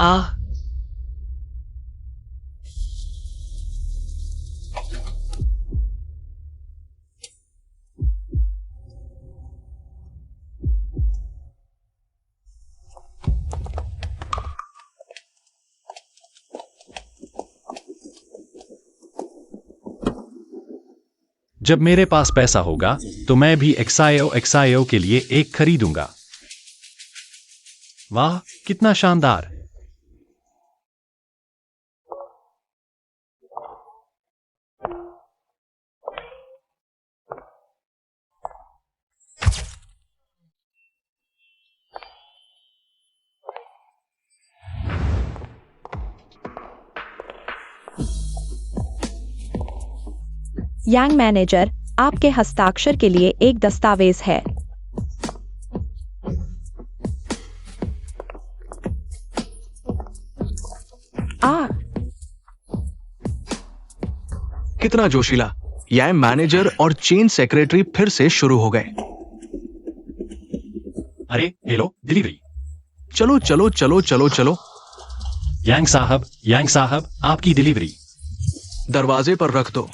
आह। जब मेरे पास पैसा होगा तो मैं भी XIO के लिए एक खरीदूंगा। वाह, कितना शानदार। यांग मैनेजर, आपके हस्ताक्षर के लिए एक दस्तावेज है। कितना जोशीला। यांग मैनेजर और चेन सेक्रेटरी फिर से शुरू हो गए। अरे हेलो, डिलीवरी। चलो चलो चलो चलो चलो। यांग साहब, आपकी डिलीवरी। दरवाजे पर रख दो।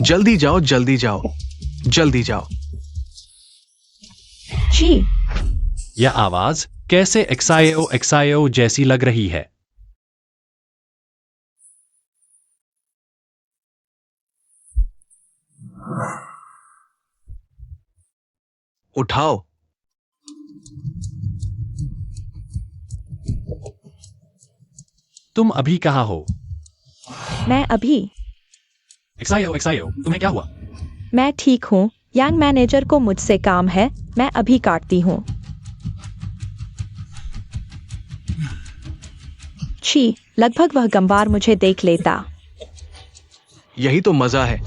जल्दी जाओ जल्दी जाओ जल्दी जाओ। जी। यह आवाज कैसे XIO जैसी लग रही है? उठाओ। तुम अभी कहाँ हो? मैं अभी। XIO, तुम्हें क्या हुआ? मैं ठीक हूँ। यांग मैनेजर को मुझसे काम है, मैं अभी काटती हूँ। छी, लगभग वह गंवार मुझे देख लेता। यही तो मजा है।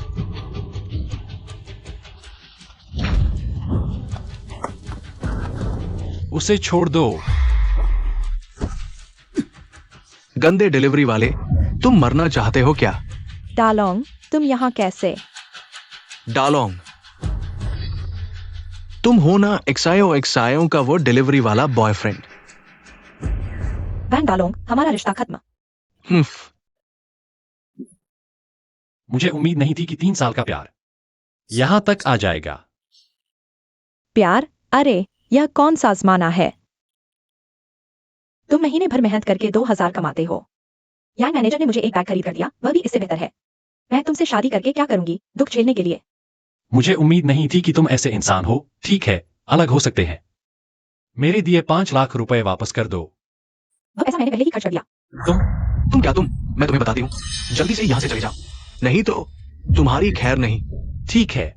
उसे छोड़ दो। गंदे डिलीवरी वाले, तुम मरना चाहते हो क्या? डालोंग, तुम यहाँ कैसे? डालोंग, तुम हो ना XIO का वो डिलीवरी वाला बॉयफ्रेंड? वैन डालोंग, हमारा रिश्ता खत्म। मुझे उम्मीद नहीं थी कि 3 साल का प्यार यहां तक आ जाएगा। प्यार? अरे, यह कौन सा आजमाना है? तुम महीने भर मेहनत करके 2000 कमाते हो। यांग मैनेजर ने मुझे एक बैग खरीद कर दिया, वह भी इससे बेहतर है। मैं तुमसे शादी करके क्या करूंगी, दुख झेलने के लिए? मुझे उम्मीद नहीं थी कि तुम ऐसे इंसान हो। ठीक है, अलग हो सकते हैं। मेरे दिए 5 लाख रुपए वापस कर दो। वह पैसा मैंने पहले ही खर्च कर दिया। तुम मैं तुम्हें बताती हूँ, जल्दी से यहां से चले जाओ, नहीं तो तुम्हारी खैर नहीं। ठीक है।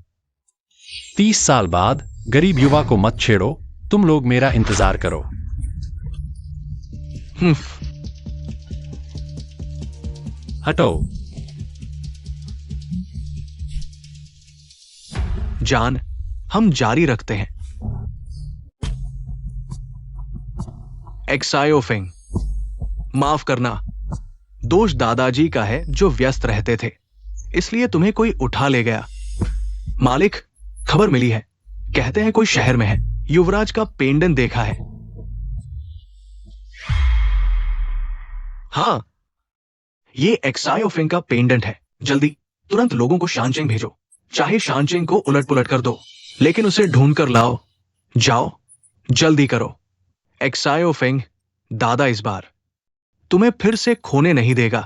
30 साल बाद गरीब युवा को मत छेड़ो। तुम लोग मेरा इंतजार करो। हटो। जान, हम जारी रखते हैं। XIO फेंग, माफ करना, दोष दादाजी का है जो व्यस्त रहते थे, इसलिए तुम्हें कोई उठा ले गया। मालिक, खबर मिली है, कहते हैं कोई शहर में है, युवराज का पेंडेंट देखा है। हाँ, ये XIO फेंग का पेंडेंट है। जल्दी, तुरंत लोगों को शानचेंग भेजो। चाहे शानचेंग को उलट पुलट कर दो, लेकिन उसे ढूंढ कर लाओ। जाओ, जल्दी करो। XIO फेंग, दादा इस बार तुम्हें फिर से खोने नहीं देगा।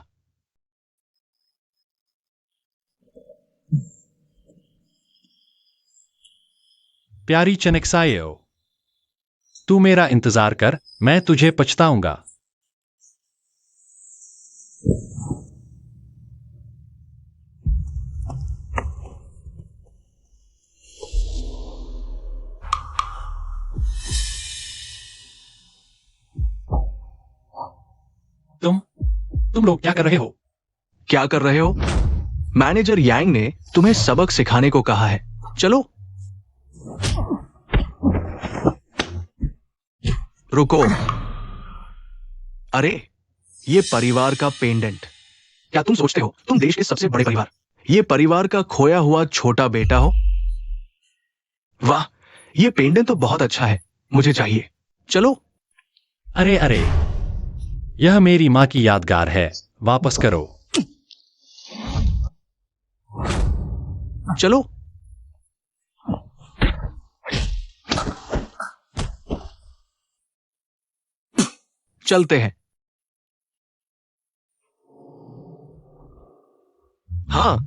प्यारी चन XIO, तू मेरा इंतजार कर, मैं तुझे पछताऊंगा। तुम लोग क्या कर रहे हो? क्या कर रहे हो? मैनेजर यांग ने तुम्हें सबक सिखाने को कहा है। चलो। रुको। अरे, ये परिवार का पेंडेंट। क्या तुम सोचते हो तुम देश के सबसे बड़े परिवार, ये परिवार का खोया हुआ छोटा बेटा हो? वाह, ये पेंडेंट तो बहुत अच्छा है, मुझे चाहिए। चलो। अरे, यह मेरी माँ की यादगार है, वापस करो। चलो। चलते हैं। हाँ,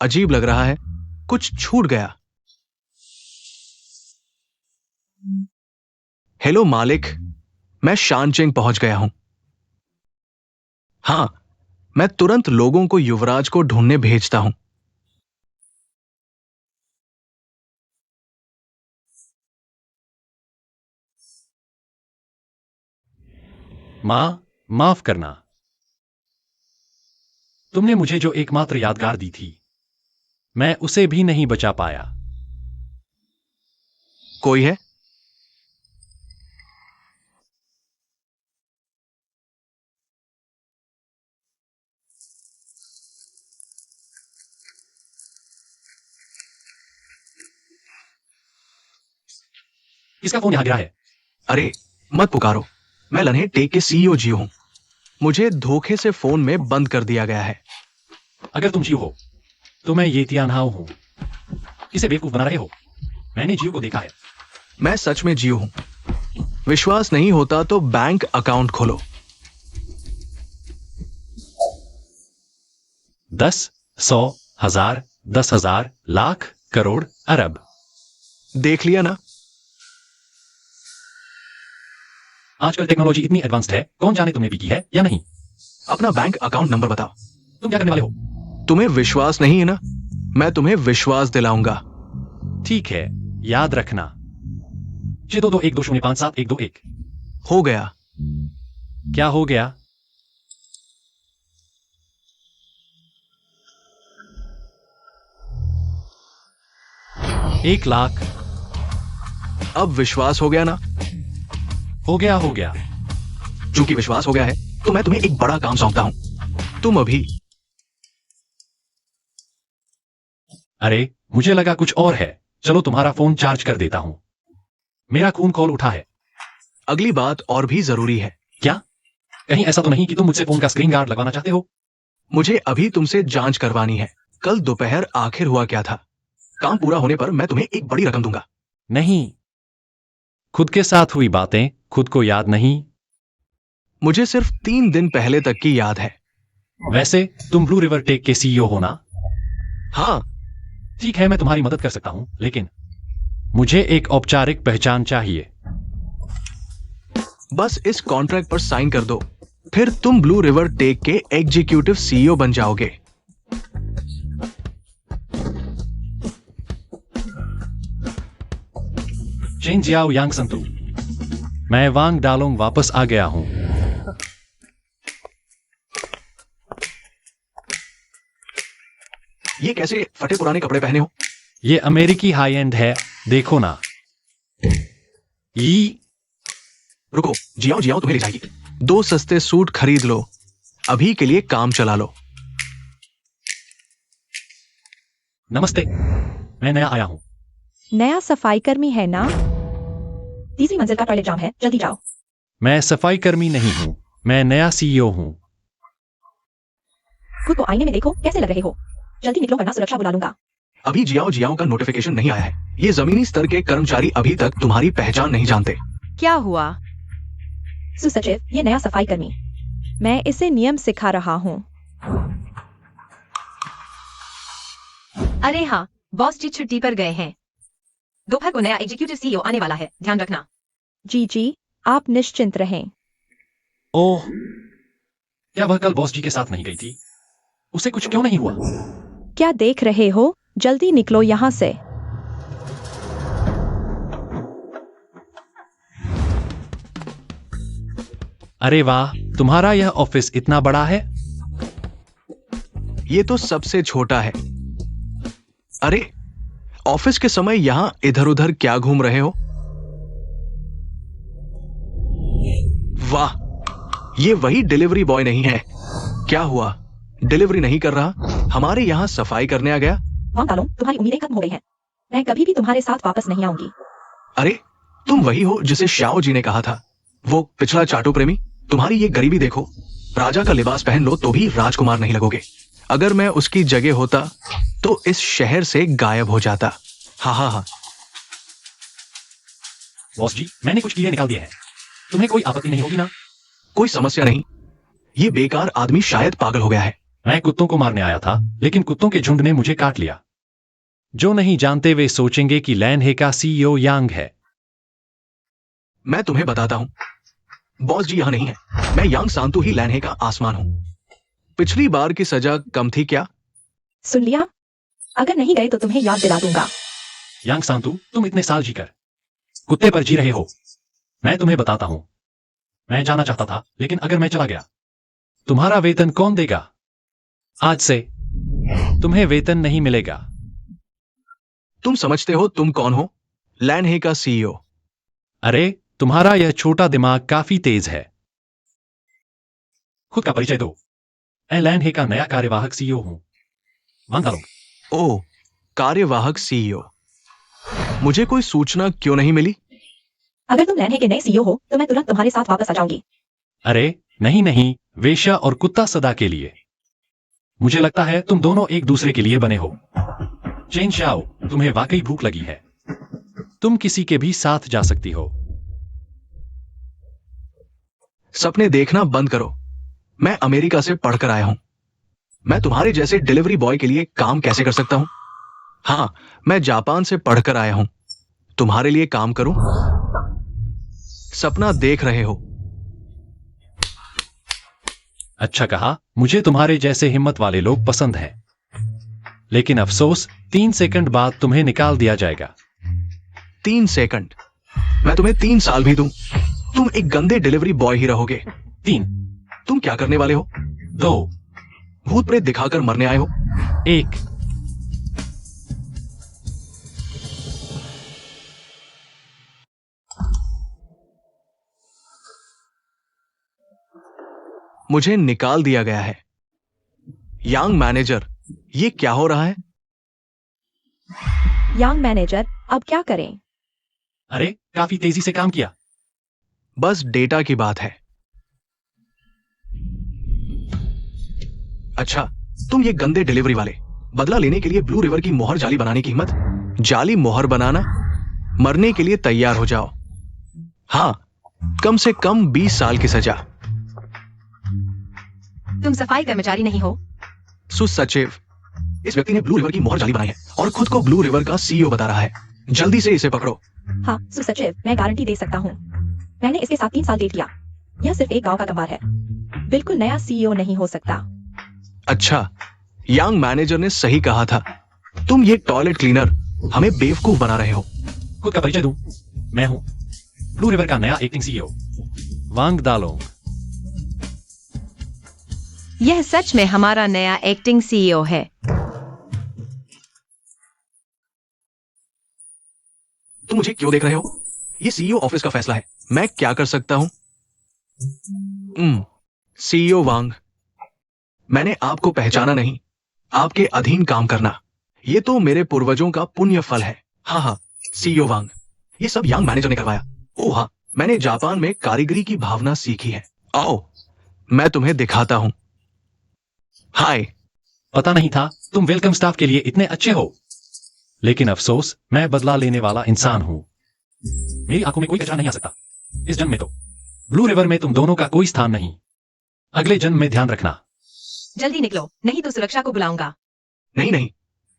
अजीब लग रहा है, कुछ छूट गया। हेलो मालिक, मैं शानचेंग पहुंच गया हूं। हाँ, मैं तुरंत लोगों को युवराज को ढूंढने भेजता हूं। माँ, माफ करना। तुमने मुझे जो एकमात्र यादगार दी थी, मैं उसे भी नहीं बचा पाया। कोई है? किसका फोन यहाँ गिरा है? अरे मत पुकारो, मैं लन्हे टेक के सीईओ जियो हूं। मुझे धोखे से फोन में बंद कर दिया गया है। अगर तुम जियो हो तो मैं ये तियानहाओ हूं। किसे बेवकूफ बना रहे हो? मैंने जियो को देखा है। मैं सच में जियो हूं। विश्वास नहीं होता तो बैंक अकाउंट खोलो। 10, 100, 1000, 10,000, लाख, करोड़, अरब। देख लिया ना? आजकल टेक्नोलॉजी इतनी एडवांस्ड है, कौन जाने तुमने भी की है या नहीं। अपना बैंक अकाउंट नंबर बताओ। तुम क्या करने वाले हो? तुम्हें विश्वास नहीं है ना? मैं तुम्हें विश्वास दिलाऊंगा। ठीक है, याद रखना। 62212057121। हो गया। क्या हो गया? एक लाख। अब विश्वास हो गया ना? हो गया, हो गया। चूंकि विश्वास हो गया है तो मैं तुम्हें एक बड़ा काम सौंपता हूं। तुम अभी। अरे, मुझे लगा कुछ और है। चलो तुम्हारा फोन चार्ज कर देता हूं। मेरा खून कॉल उठा है। अगली बात और भी जरूरी है। क्या? कहीं ऐसा तो नहीं कि तुम मुझसे फोन का स्क्रीन गार्ड लगवाना चाहते हो? मुझे अभी तुमसे जांच करवानी है। कल दोपहर आखिर हुआ क्या था? काम पूरा होने पर मैं तुम्हें एक बड़ी रकम दूंगा। नहीं, खुद के साथ हुई बातें खुद को याद नहीं। मुझे सिर्फ 3 दिन पहले तक की याद है। वैसे तुम ब्लू रिवर टेक के सीईओ हो ना? हाँ। ठीक है, मैं तुम्हारी मदद कर सकता हूं, लेकिन मुझे एक औपचारिक पहचान चाहिए। बस इस कॉन्ट्रैक्ट पर साइन कर दो, फिर तुम ब्लू रिवर टेक के एग्जीक्यूटिव सीईओ बन जाओगे। चेन जियाओ यांग संतु। मैं वांग डालोंग वापस आ गया हूं। ये कैसे फटे पुराने कपड़े पहने हो? ये अमेरिकी हाई एंड है, देखो ना। रुको, जियाओ जियाओ तुम्हें ले जाएगी। 2 सस्ते सूट खरीद लो, अभी के लिए काम चला लो। नमस्ते, मैं नया आया हूं। नया सफाई कर्मी है ना? तीसरी मंजिल का टॉयलेट जाम है, जल्दी जाओ। मैं सफाई कर्मी नहीं हूं, मैं नया सीईओ हूं। खुद को आईने में देखो, कैसे लग रहे हो? जल्दी निकलो वरना सुरक्षा बुला लूंगा। अभी जियाओ जियाओ का नोटिफिकेशन नहीं आया है। ये जमीनी स्तर के कर्मचारी अभी तक तुम्हारी पहचान नहीं जानते। क्या हुआ? सुसचिव, ये नया सफाई कर्मी। मैं इसे नियम सिखा रहा हूँ। अरे हाँ, बॉस जी छुट्टी पर गए हैं। दोपहर को नया एग्जीक्यूटिव सीईओ आने वाला है, ध्यान रखना। जी, आप निश्चिंत रहें। ओह, क्या वह कल बॉस जी के साथ नहीं गई थी? उसे कुछ क्यों नहीं हुआ? क्या देख रहे हो? जल्दी निकलो यहाँ से। अरे वाह, तुम्हारा यह ऑफिस इतना बड़ा है। ये तो सबसे छोटा है। अरे, ऑफिस के समय यहां इधर उधर क्या घूम रहे हो? वाह, ये वही डिलीवरी बॉय नहीं है। क्या हुआ, डिलीवरी नहीं कर रहा? हमारे यहां सफाई करने आ गया? वांग डालोंग, तुम्हारी उम्मीदें खत्म हो गई हैं। मैं कभी भी तुम्हारे साथ वापस नहीं आऊंगी। अरे, तुम वही हो जिसे श्याओ जी ने कहा था। वो पिछला चाटू प्रेमी, तुम्हारी ये गरीबी देखो, राजा का लिबास पहन लो तो भी राजकुमार नहीं लगोगे। अगर मैं उसकी जगह होता तो इस शहर से गायब हो जाता। हाँ हाँ हाँ। बॉस जी, मैंने कुछ कीड़े निकाल दिए हैं, तुम्हें कोई आपत्ति नहीं होगी ना? कोई समस्या नहीं, ये बेकार आदमी शायद पागल हो गया है। मैं कुत्तों को मारने आया था, लेकिन कुत्तों के झुंड ने मुझे काट लिया। जो नहीं जानते वे सोचेंगे कि लैनहे का सीईओ यांग है। मैं तुम्हें बताता हूं, बॉस जी यहां नहीं है। मैं यांग सांतु ही लैनहे का आसमान हूं। पिछली बार की सजा कम थी क्या? सुन लिया? अगर नहीं गए तो तुम्हें याद दिला दूंगा। यांग सांतु, तुम इतने साल जीकर कुत्ते पर जी रहे हो। मैं तुम्हें बताता हूं, मैं जाना चाहता था, लेकिन अगर मैं चला गया, तुम्हारा वेतन कौन देगा? आज से तुम्हें वेतन नहीं मिलेगा। तुम समझते हो तुम कौन हो? लैनहे का सीईओ। अरे, तुम्हारा यह छोटा दिमाग काफी तेज है। खुद का परिचय दो। मैं लैनहे का नया कार्यवाहक सीईओ हूं। वांग दालोंग। ओह, कार्यवाहक सीईओ। मुझे कोई सूचना क्यों नहीं मिली? अगर तुम लैनहे के नए सीईओ हो तो मैं तुरंत तुम्हारे साथ वापस आ जाऊंगी। अरे नहीं नहीं, वेश्या और कुत्ता सदा के लिए। मुझे लगता है तुम दोनों एक दूसरे के लिए बने हो। चेन शाओ, तुम्हें वाकई भूख लगी है, तुम किसी के भी साथ जा सकती हो। सपने देखना बंद करो। मैं अमेरिका से पढ़कर आया हूं। मैं तुम्हारे जैसे डिलीवरी बॉय के लिए काम कैसे कर सकता हूं? हाँ, मैं जापान से पढ़कर आया हूं। तुम्हारे लिए काम करूं? सपना देख रहे हो। अच्छा कहा, मुझे तुम्हारे जैसे हिम्मत वाले लोग पसंद हैं। लेकिन अफसोस, 3 सेकंड बाद तुम्हें निकाल दिया जाएगा। 3 सेकंड? मैं तुम्हें 3 साल भी दूं, तुम एक गंदे डिलीवरी बॉय ही रहोगे। 3, तुम क्या करने वाले हो? 2, भूत प्रेत दिखाकर मरने आए हो? 1। मुझे निकाल दिया गया है। यांग मैनेजर, ये क्या हो रहा है? यांग मैनेजर, अब क्या करें? अरे, काफी तेजी से काम किया। बस डेटा की बात है। अच्छा, तुम ये गंदे डिलीवरी वाले, बदला लेने के लिए ब्लू रिवर की मोहर जाली बनाने की हिम्मत? जाली मोहर बनाना? मरने के लिए तैयार हो जाओ। हाँ, कम से कम 20 साल की सजा। तुम सफाई कर्मचारी नहीं हो? सुसचिव, इस व्यक्ति ने ब्लू रिवर की मोहर जाली बनाई है और खुद को ब्लू रिवर का सीईओ बता रहा है। जल्दी से इसे पकड़ो। हाँ सुसचिव, मैं गारंटी दे सकता हूँ। मैंने इसके साथ 3 साल डेट किया। यह सिर्फ एक गांव का कबार है, बिल्कुल नया सीईओ नहीं हो सकता। अच्छा, यांग मैनेजर ने सही कहा था। तुम ये टॉयलेट क्लीनर हमें बेवकूफ बना रहे हो। खुद का परिचय दूं, मैं हूं ब्लू रिवर का नया एक्टिंग सीईओ, वांग दालोंग। यह सच में हमारा नया एक्टिंग सीईओ है। तुम मुझे क्यों देख रहे हो? ये सीईओ ऑफिस का फैसला है, मैं क्या कर सकता हूं? सीईओ वांग, मैंने आपको पहचाना नहीं। आपके अधीन काम करना, ये तो मेरे पूर्वजों का पुण्य फल है। हाँ हाँ, सीईओ वांग, ये सब यांग मैनेजर ने करवाया। ओह हाँ, मैंने जापान में कारीगरी की भावना सीखी है। आओ, मैं तुम्हें दिखाता हूं। हाय। पता नहीं था तुम वेलकम स्टाफ के लिए इतने अच्छे हो, लेकिन अफसोस, मैं बदला लेने वाला इंसान हूं। मेरी आंखों में कोई कचरा नहीं आ सकता। इस जन्म में तो ब्लू रिवर में तुम दोनों का कोई स्थान नहीं। अगले जन्म में ध्यान रखना। जल्दी निकलो, नहीं तो सुरक्षा को बुलाऊंगा। नहीं नहीं,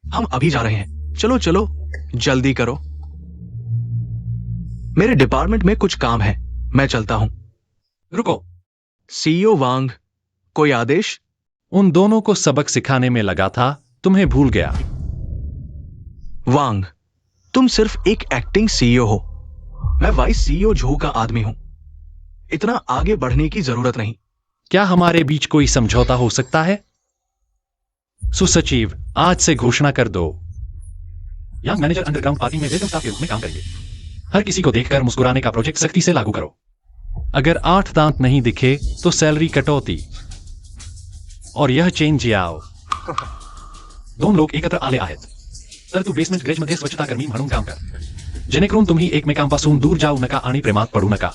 हम अभी जा रहे हैं। चलो चलो, जल्दी करो। मेरे डिपार्टमेंट में कुछ काम है, मैं चलता हूं। रुको। सीईओ वांग, कोई आदेश? उन दोनों को सबक सिखाने में लगा था, तुम्हें भूल गया। वांग, तुम सिर्फ एक एक्टिंग सीईओ हो। मैं वाइस सीईओ झू का आदमी हूं। इतना आगे बढ़ने की जरूरत नहीं। क्या हमारे बीच कोई समझौता हो सकता है? सुसचिव, आज से घोषणा कर दो, यांग मैनेजर अंडरग्राउंड पार्किंग में वेलकम स्टाफ के रूप में काम करेंगे। हर किसी को देखकर मुस्कुराने का प्रोजेक्ट सख्ती से लागू करो। अगर 8 दांत नहीं दिखे तो सैलरी कटौती। और यह चेन जियाओ। 2 लोक एकत्र आले आहेत, तर तू बेसमेंट ग्रेजमध्ये स्वच्छता कर्मी म्हणून काम कर, जेणेकरून तुम्ही एकमेकांपासून दूर जाऊ नका आणि प्रेमात पडू नका।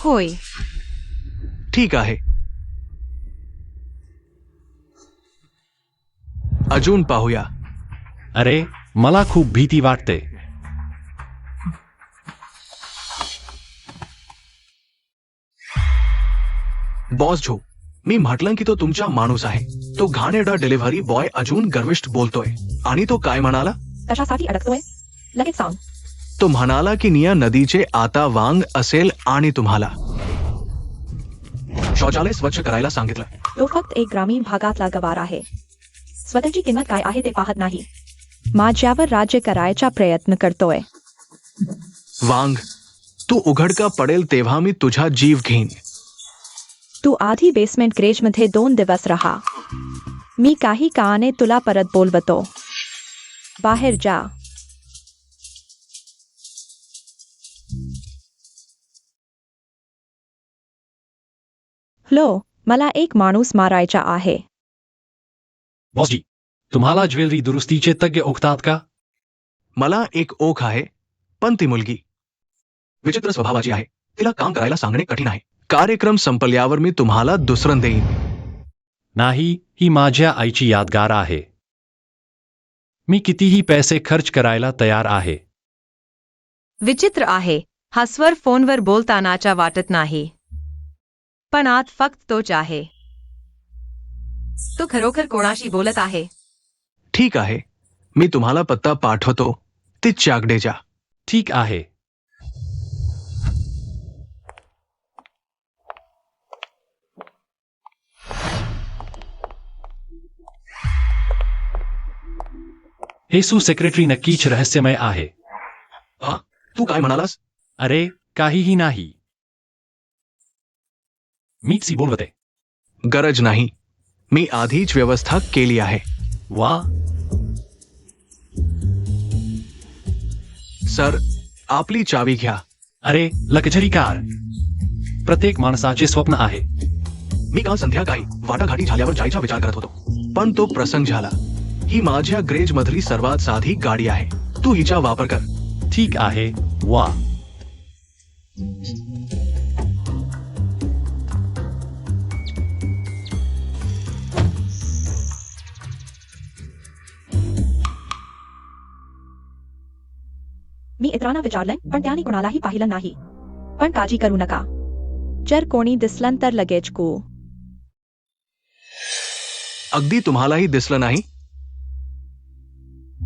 होय. ठीक आहे. अजून पाहूया. अरे मला खूप भीती वाटते. बॉस झो, मी म्हटलं की तो तुमचा माणूस आहे. तो घाणेरडा डिलिव्हरी बॉय अजून गर्विष्ठ बोलतोय. आणि तो काय म्हणाला? कशासाठी अडकतोय? लगेच सांग. तो म्हणाला की निया नदीचे आता वांग असेल आणि तुम्हाला शौचालय स्वच्छ करायला सांगितलं. तो फक्त एक ग्रामीण भागातला गवार आहे. स्वतःची किंमत काय आहे ते पाहत नाही. माझ्यावर राज्य करायचा प्रयत्न करतोय. वांग, तू उघडका पडेल तेव्हा मी तुझा जीव घेईन. तू आधी बेसमेंट ग्रेजमध्ये 2 दिवस राहा. मी काही काळाने तुला परत बोलवतो. बाहेर जा. हॅलो, मला एक माणूस मारायचा आहे. बॉसजी, तुम्हाला ज्वेलरी दुरुस्तीचे तज्ञ ओळखतात का? मला एक ओख आहे, पण ती मुलगी विचित्र स्वभावाची आहे. तिला काम करायला सांगणे कठीण आहे. कार्यक्रम संपल्यावर मी तुम्हाला दुसरं देईन. नाही, ही माझ्या आईची यादगार आहे. मी कितीही पैसे खर्च करायला तयार आहे. विचित्र आहे. हा स्वर फोनवर बोलतानाचा वाटत नाही. पण आत फक्त तोच आहे. तो खरोखर कोणाशी बोलत आहे? ठीक आहे, मी तुम्हाला पत्ता पाठवतो. ती चाकडे जा. ठीक आहे. हे सेक्रेटरी नक्कीच रहस्यमय आहे. हा, तू काय म्हणालास? अरे काहीही नाही. मीच सी बोलवते. गरज नाही, मी आधीच व्यवस्था केली आहे. वा, सर, आपली चावी घ्या. अरे लक्झरी कार प्रत्येक माणसाचे स्वप्न आहे. मी काल संध्याकाळी वाटाघाटी झाल्यावर जायचा विचार करत होतो, पण तो प्रसंग झाला. ही माझ्या ग्रेज मधली सर्वात साधी गाडी आहे. तू हिचा वापर कर. ठीक आहे. वा, मी इतरांना विचारलंय, पण त्याने कोणालाही पाहिलं नाही. पण काळजी करू नका. जर कोणी दिसलं तर लगेच कू. अगदी तुम्हालाही दिसलं नहीं?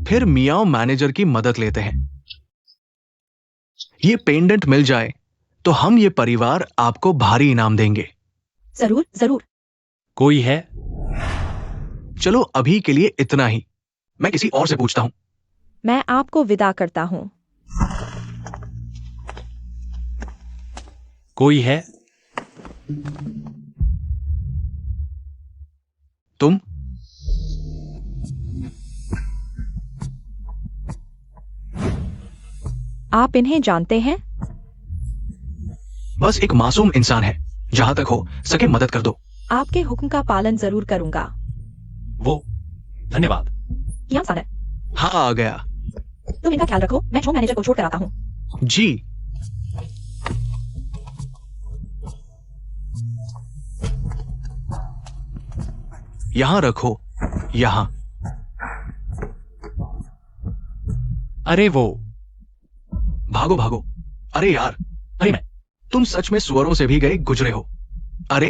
फिर मियाओ मैनेजर की मदद लेते हैं. ये पेंडेंट मिल जाए तो हम ये परिवार आपको भारी इनाम देंगे. जरूर जरूर. कोई है? चलो अभी के लिए इतना ही. मैं किसी और से पूछता हूं. मैं आपको विदा करता हूँ. कोई है? तुम? आप इन्हें जानते हैं? बस एक मासूम इंसान है. जहां तक हो सके मदद कर दो. आपके हुक्म का पालन जरूर करूंगा. वो, धन्यवाद. यहाँ सानर, हाँ, आ गया. तुम इनका ख्याल रखो. मैं शो मैनेजर को छोड़ कर आता हूँ. जी. यहां रखो. यहां. अरे वो, भागो भागो. अरे यार, अरे मैं, तुम सच में सुअरों से भी गए गुजरे हो. अरे,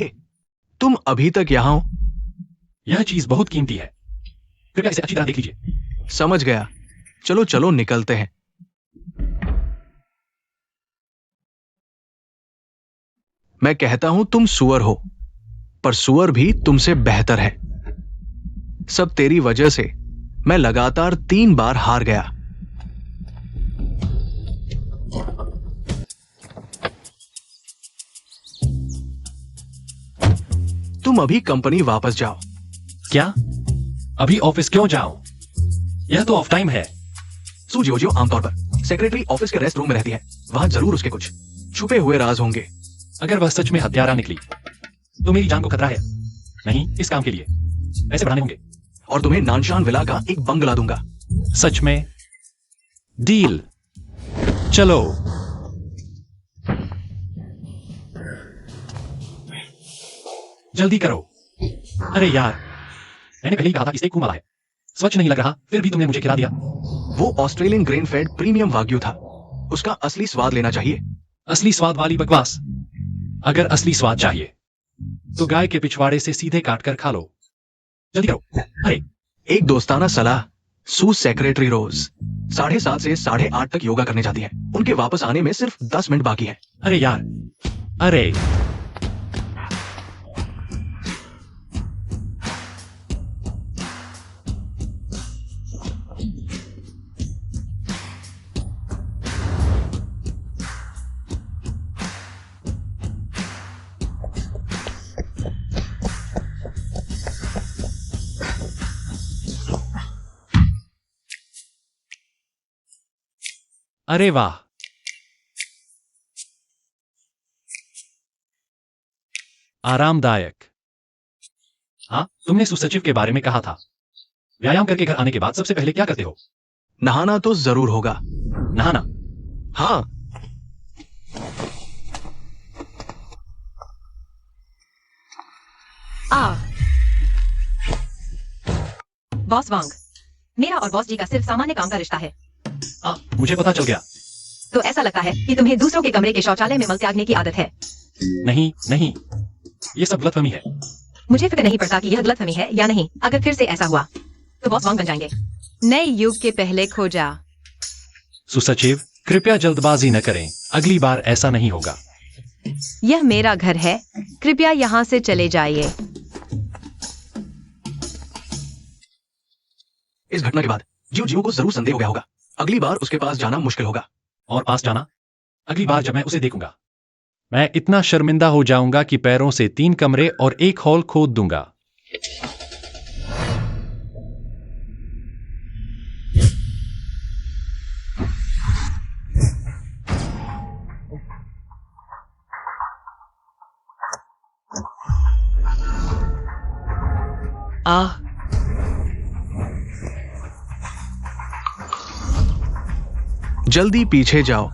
तुम अभी तक यहां हो? यह चीज बहुत कीमती है. कृपया इसे अच्छी तरह देख लीजिए. समझ गया. चलो चलो निकलते हैं. मैं कहता हूं तुम सुअर हो, पर सुअर भी तुमसे बेहतर है. सब तेरी वजह से मैं लगातार 3 बार हार गया. तुम अभी कंपनी वापस जाओ. क्या? अभी ऑफिस क्यों जाऊं? यह तो ऑफ टाइम है. सू जियो आमतौर पर सेक्रेटरी ऑफिस के रेस्ट रूम में रहती है. वहां जरूर उसके कुछ छुपे हुए राज होंगे. अगर वह सच में हत्यारा निकली तो मेरी जान को खतरा है. नहीं, इस काम के लिए पैसे बढ़ाने होंगे. और तुम्हें नानशान विला का एक बंगला दूंगा. सच में? डील. चलो. जल्दी करो। अरे यार, मैंने पहले ही कहा था कि स्टेक कुमाला है। स्वच्छ नहीं लग रहा, फिर भी तुमने मुझे खिला दिया। वो Australian grain fed premium wagyu था। उसका असली स्वाद लेना चाहिए। असली स्वाद वाली बकवास। अगर असली स्वाद चाहिए तो गाय के पिछवाड़े से सीधे काट कर खा लो। जल्दी करो। अरे एक दोस्ताना सलाह। सू सेक्रेटरी रोज 7:30 से 8:30 तक योगा करने जाती है। उनके वापस आने में सिर्फ 10 मिनट बाकी है। अरे यार, अरे अरे वाह, आरामदायक। हाँ, तुमने सुसचिव के बारे में कहा था। व्यायाम करके घर आने के बाद सबसे पहले क्या करते हो? नहाना तो जरूर होगा। नहाना? हाँ, बॉस वांग, मेरा और बॉस जी का सिर्फ सामान्य काम का रिश्ता है। मुझे पता चल गया। तो ऐसा लगता है कि तुम्हें दूसरों के कमरे के शौचालय में मल त्यागने की आदत है। नहीं नहीं, ये सब गलतफहमी है। मुझे फिक्र नहीं पड़ता कि यह गलतफहमी है या नहीं। अगर फिर से ऐसा हुआ तो बॉस वांग बन जाएंगे। नए युग के पहले खोजा। सुसचिव, कृपया जल्दबाजी न करें। अगली बार ऐसा नहीं होगा। यह मेरा घर है, कृपया यहाँ से चले जाइए। इस घटना के बाद जीव को जरूर संदेह हो गया होगा। अगली बार उसके पास जाना मुश्किल होगा। और पास जाना? अगली बार जब मैं उसे देखूंगा, मैं इतना शर्मिंदा हो जाऊंगा कि पैरों से 3 कमरे और 1 हॉल खोद दूंगा। जल्दी पीछे जाओ।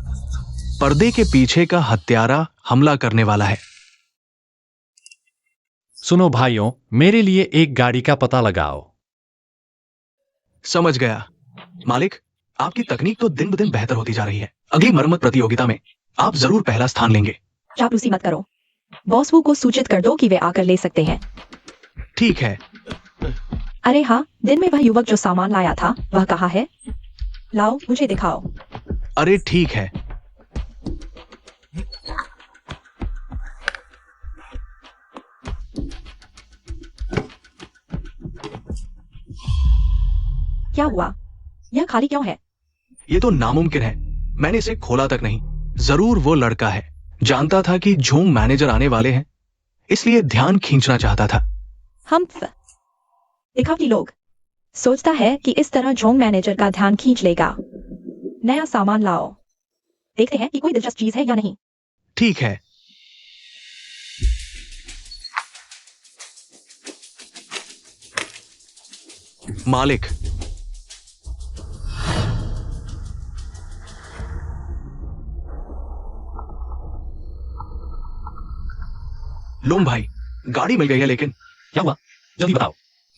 पर्दे के पीछे का हत्यारा हमला करने वाला है। सुनो भाइयों, मेरे लिए एक गाड़ी का पता लगाओ। समझ गया। मालिक, आपकी तकनीक तो दिन ब दिन बेहतर होती जा रही है। अगली मरम्मत प्रतियोगिता में आप जरूर पहला स्थान लेंगे। चापलूसी मत करो। बॉस वू को सूचित कर दो कि वे आकर ले सकते हैं। ठीक है। अरे हाँ, दिन में वह युवक जो सामान लाया था वह कहाँ है? लाओ, मुझे दिखाओ। अरे ठीक है। क्या हुआ? यह खाली क्यों है? ये तो नामुमकिन है। मैंने इसे खोला तक नहीं। जरूर वो लड़का है। जानता था कि झोंग मैनेजर आने वाले हैं, इसलिए ध्यान खींचना चाहता था। दिखावटी लोग। सोचता है कि इस तरह झोंग मैनेजर का ध्यान खींच लेगा। नया सामान लाओ। देखते हैं कि कोई दिलचस्प चीज है या नहीं। ठीक है। मालिक, लोम भाई, गाड़ी मिल गई है, लेकिन क्या हुआ? जल्दी बताओ।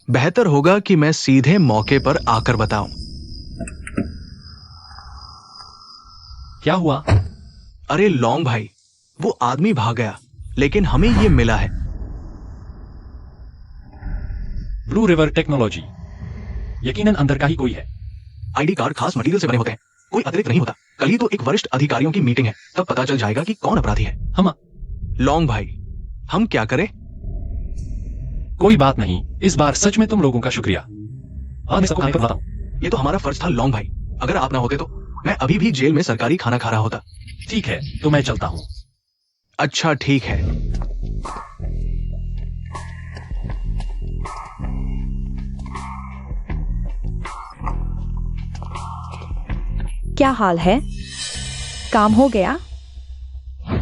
बेहतर होगा कि मैं सीधे मौके पर आकर बताऊं। क्या हुआ? अरे लॉन्ग भाई, वो आदमी भाग गया, लेकिन हमें ये मिला है। Blue river technology. यकीनन अंदर का ही कोई है। आईडी कार्ड खास मटेरियल से बने होते हैं। कोई अतिरिक्त नहीं होता। कल ही तो एक वरिष्ठ अधिकारियों की मीटिंग है, तब पता चल जाएगा कि कौन अपराधी है। हम? लॉन्ग भाई, हम क्या करें? कोई बात नहीं, इस बार सच में तुम लोगों का शुक्रिया। हाँ, मैं सबको खाने पर बताता हूँ। ये तो हमारा फर्ज था लॉन्ग भाई। अगर आप ना होते तो मैं अभी भी जेल में सरकारी खाना खा रहा होता। ठीक है, तो मैं चलता हूँ। अच्छा ठीक है। क्या हाल है? काम हो गया?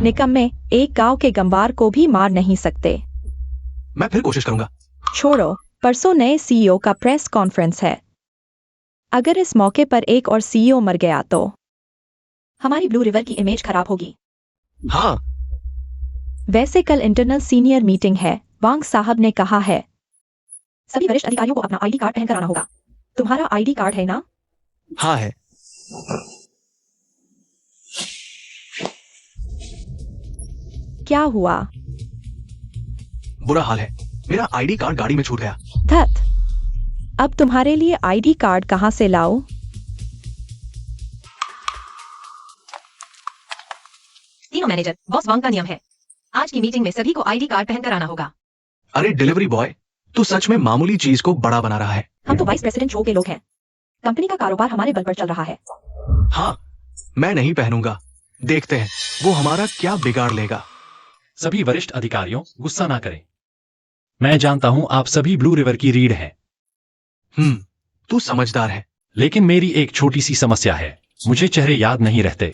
निकम्मे, एक गांव के गंवार को भी मार नहीं सकते। मैं फिर कोशिश करूंगा। छोड़ो, परसों नए सीईओ का प्रेस कॉन्फ्रेंस है। अगर इस मौके पर एक और सीईओ मर गया तो हमारी ब्लू रिवर की इमेज खराब होगी। हाँ, वैसे कल इंटरनल सीनियर मीटिंग है, वांग साहब ने कहा है। सभी वरिष्ठ अधिकारियों को अपना आईडी कार्ड पहन कर आना होगा। तुम्हारा आईडी कार्ड है ना? हाँ है। क्या हुआ? बुरा हाल है, मेरा आईडी कार्ड गाड़ी में छूट गया। धत, अब तुम्हारे लिए आईडी कार्ड कहां से लाऊं? तीनों मैनेजर, बॉस वांग का नियम है, आज की मीटिंग में सभी को आईडी कार्ड पहन कर आना होगा। अरे डिलीवरी बॉय, तू सच में मामूली चीज को बड़ा बना रहा है। हम तो वाइस प्रेसिडेंट जो के लोग हैं। कंपनी का कारोबार हमारे बल पर चल रहा है। हाँ, मैं नहीं पहनूंगा। देखते हैं वो हमारा क्या बिगाड़ लेगा। सभी वरिष्ठ अधिकारियों, गुस्सा ना करें। मैं जानता हूं आप सभी ब्लू रिवर की रीढ़ हैं, तू समझदार है। लेकिन मेरी एक छोटी सी समस्या है। मुझे चेहरे याद नहीं रहते।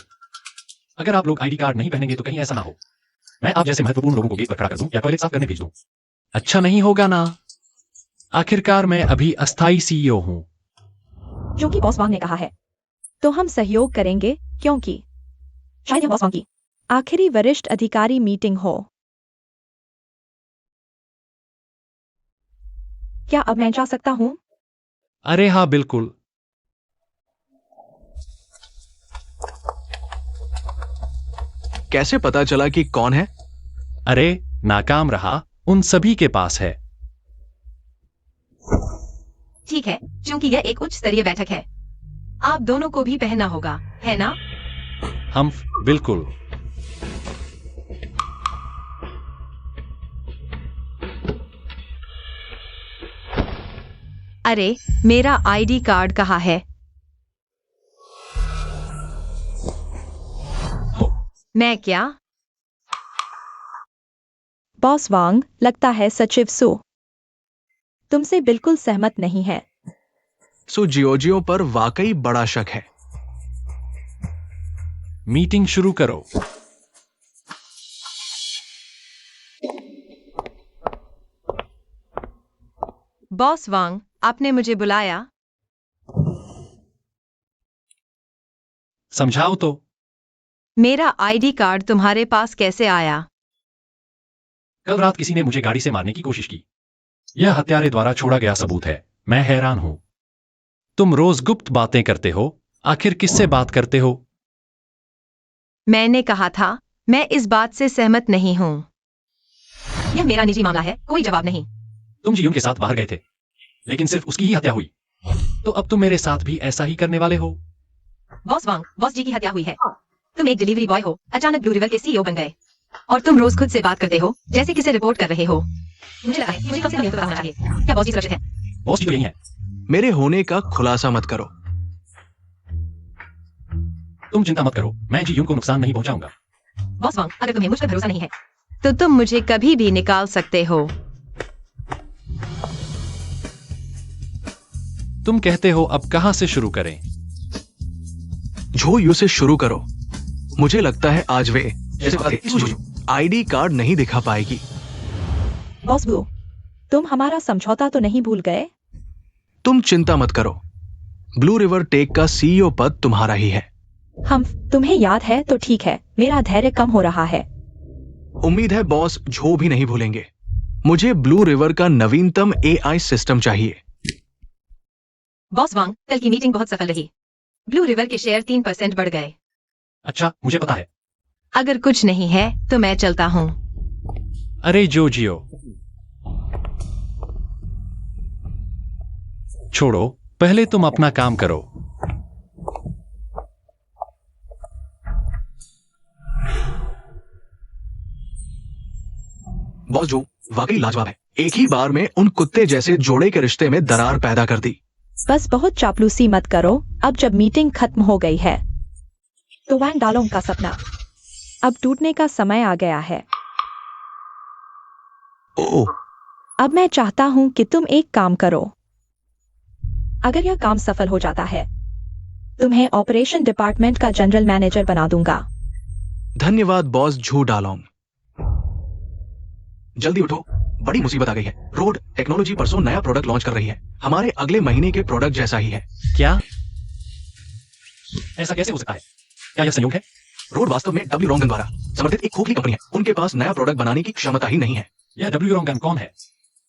अगर आप लोग आईडी कार्ड नहीं पहनेंगे तो कहीं ऐसा ना हो मैं आप जैसे महत्वपूर्ण लोगों को गेट पर खड़ा कर दूं या टॉयलेट साफ करने भेज दूं। अच्छा नहीं होगा ना? आखिरकार मैं अभी अस्थाई सीईओ हूं। जो कि बॉस वांग ने कहा है। तो हम सहयोग करेंगे, क्योंकि शायद यह बॉस वांग की आखिरी वरिष्ठ अधिकारी मीटिंग हो। क्या अब मैं जा सकता हूँ? अरे हाँ, बिल्कुल। कैसे पता चला कि कौन है? अरे नाकाम रहा, उन सभी के पास है। ठीक है, क्योंकि यह एक उच्च स्तरीय बैठक है, आप दोनों को भी पहनना होगा, है ना? हम बिल्कुल। अरे मेरा आईडी कार्ड कहाँ है? मैं क्या? बॉस वांग, लगता है सचिव सु तुमसे बिल्कुल सहमत नहीं है। सो जियोजियो पर वाकई बड़ा शक है। मीटिंग शुरू करो। बॉस वांग, आपने मुझे बुलाया? समझाओ तो। मेरा आईडी कार्ड तुम्हारे पास कैसे आया? कल रात किसी ने मुझे गाड़ी से मारने की कोशिश की। यह हत्यारे द्वारा छोड़ा गया सबूत है। मैं हैरान हूं। तुम रोज गुप्त बातें करते हो, आखिर किससे बात करते हो? मैंने कहा था, मैं इस बात से सहमत नहीं हूं। यह मेरा निजी मामला है, कोई जवाब नहीं। तुम जीयून के साथ बाहर गए थे, लेकिन सिर्फ उसकी ही हत्या हुई। तो अब तुम मेरे साथ भी ऐसा ही करने वाले हो? बॉस वांग, बॉस जी की हत्या हुई है। तुम एक डिलीवरी बॉय हो, अचानक ब्लू रिवर के सीईओ बन गए, और तुम रोज खुद से बात करते हो जैसे किसे रिपोर्ट कर रहे हो। मुझे लगा है मुझे कम से कम यह तो पता होना चाहिए, क्या बॉस जी सुरक्षित है? बॉस जी तो यही है। मेरे होने का खुलासा मत करो। तुम चिंता मत करो, मैं जीयून को नुकसान नहीं पहुंचाऊंगा। बॉस वांग, अगर तुम्हें मुझ पर भरोसा नहीं है तो तुम मुझे कभी भी निकाल सकते हो। तुम कहते हो अब कहां से शुरू करें? झो यू से शुरू करो। मुझे लगता है आज वे आईडी कार्ड नहीं दिखा पाएगी। बॉस ब्लू, तुम हमारा समझौता तो नहीं भूल गए? तुम चिंता मत करो, ब्लू रिवर टेक का सीईओ पद तुम्हारा ही है। हम तुम्हें याद है तो ठीक है, मेरा धैर्य कम हो रहा है। उम्मीद है बॉस झो भी नहीं भूलेंगे। मुझे ब्लू रिवर का नवीनतम एआई सिस्टम चाहिए। बॉस वांग, कल की मीटिंग बहुत सफल रही। ब्लू रिवर के शेयर 3% बढ़ गए। अच्छा, मुझे पता है। अगर कुछ नहीं है तो मैं चलता हूं। अरे जोजियो, छोड़ो, पहले तुम अपना काम करो। बॉस जो वाकई लाजवाब है। एक ही बार में उन कुत्ते जैसे जोड़े के रिश्ते में दरार पैदा कर दी। बस बहुत चापलूसी मत करो। अब जब मीटिंग खत्म हो गई है तो वैंग डालोंग का सपना अब टूटने का समय आ गया है। ओह, अब मैं चाहता हूं कि तुम एक काम करो। अगर यह काम सफल हो जाता है, तुम्हें ऑपरेशन डिपार्टमेंट का जनरल मैनेजर बना दूंगा। धन्यवाद बॉस झू डालोंग। जल्दी उठो, बड़ी मुसीबत आ गई है। रोड टेक्नोलॉजी परसों नया प्रोडक्ट लॉन्च कर रही है, हमारे अगले महीने के प्रोडक्ट जैसा ही है। क्या? ऐसा कैसे हो सकता है? क्या यह संयोग है? रोड वास्तव में डब्ल्यू रॉन्गन द्वारा समर्थित एक खोखली कंपनी है। उनके पास नया प्रोडक्ट बनाने की क्षमता ही नहीं है। यह डब्ल्यू रोंगन कौन है?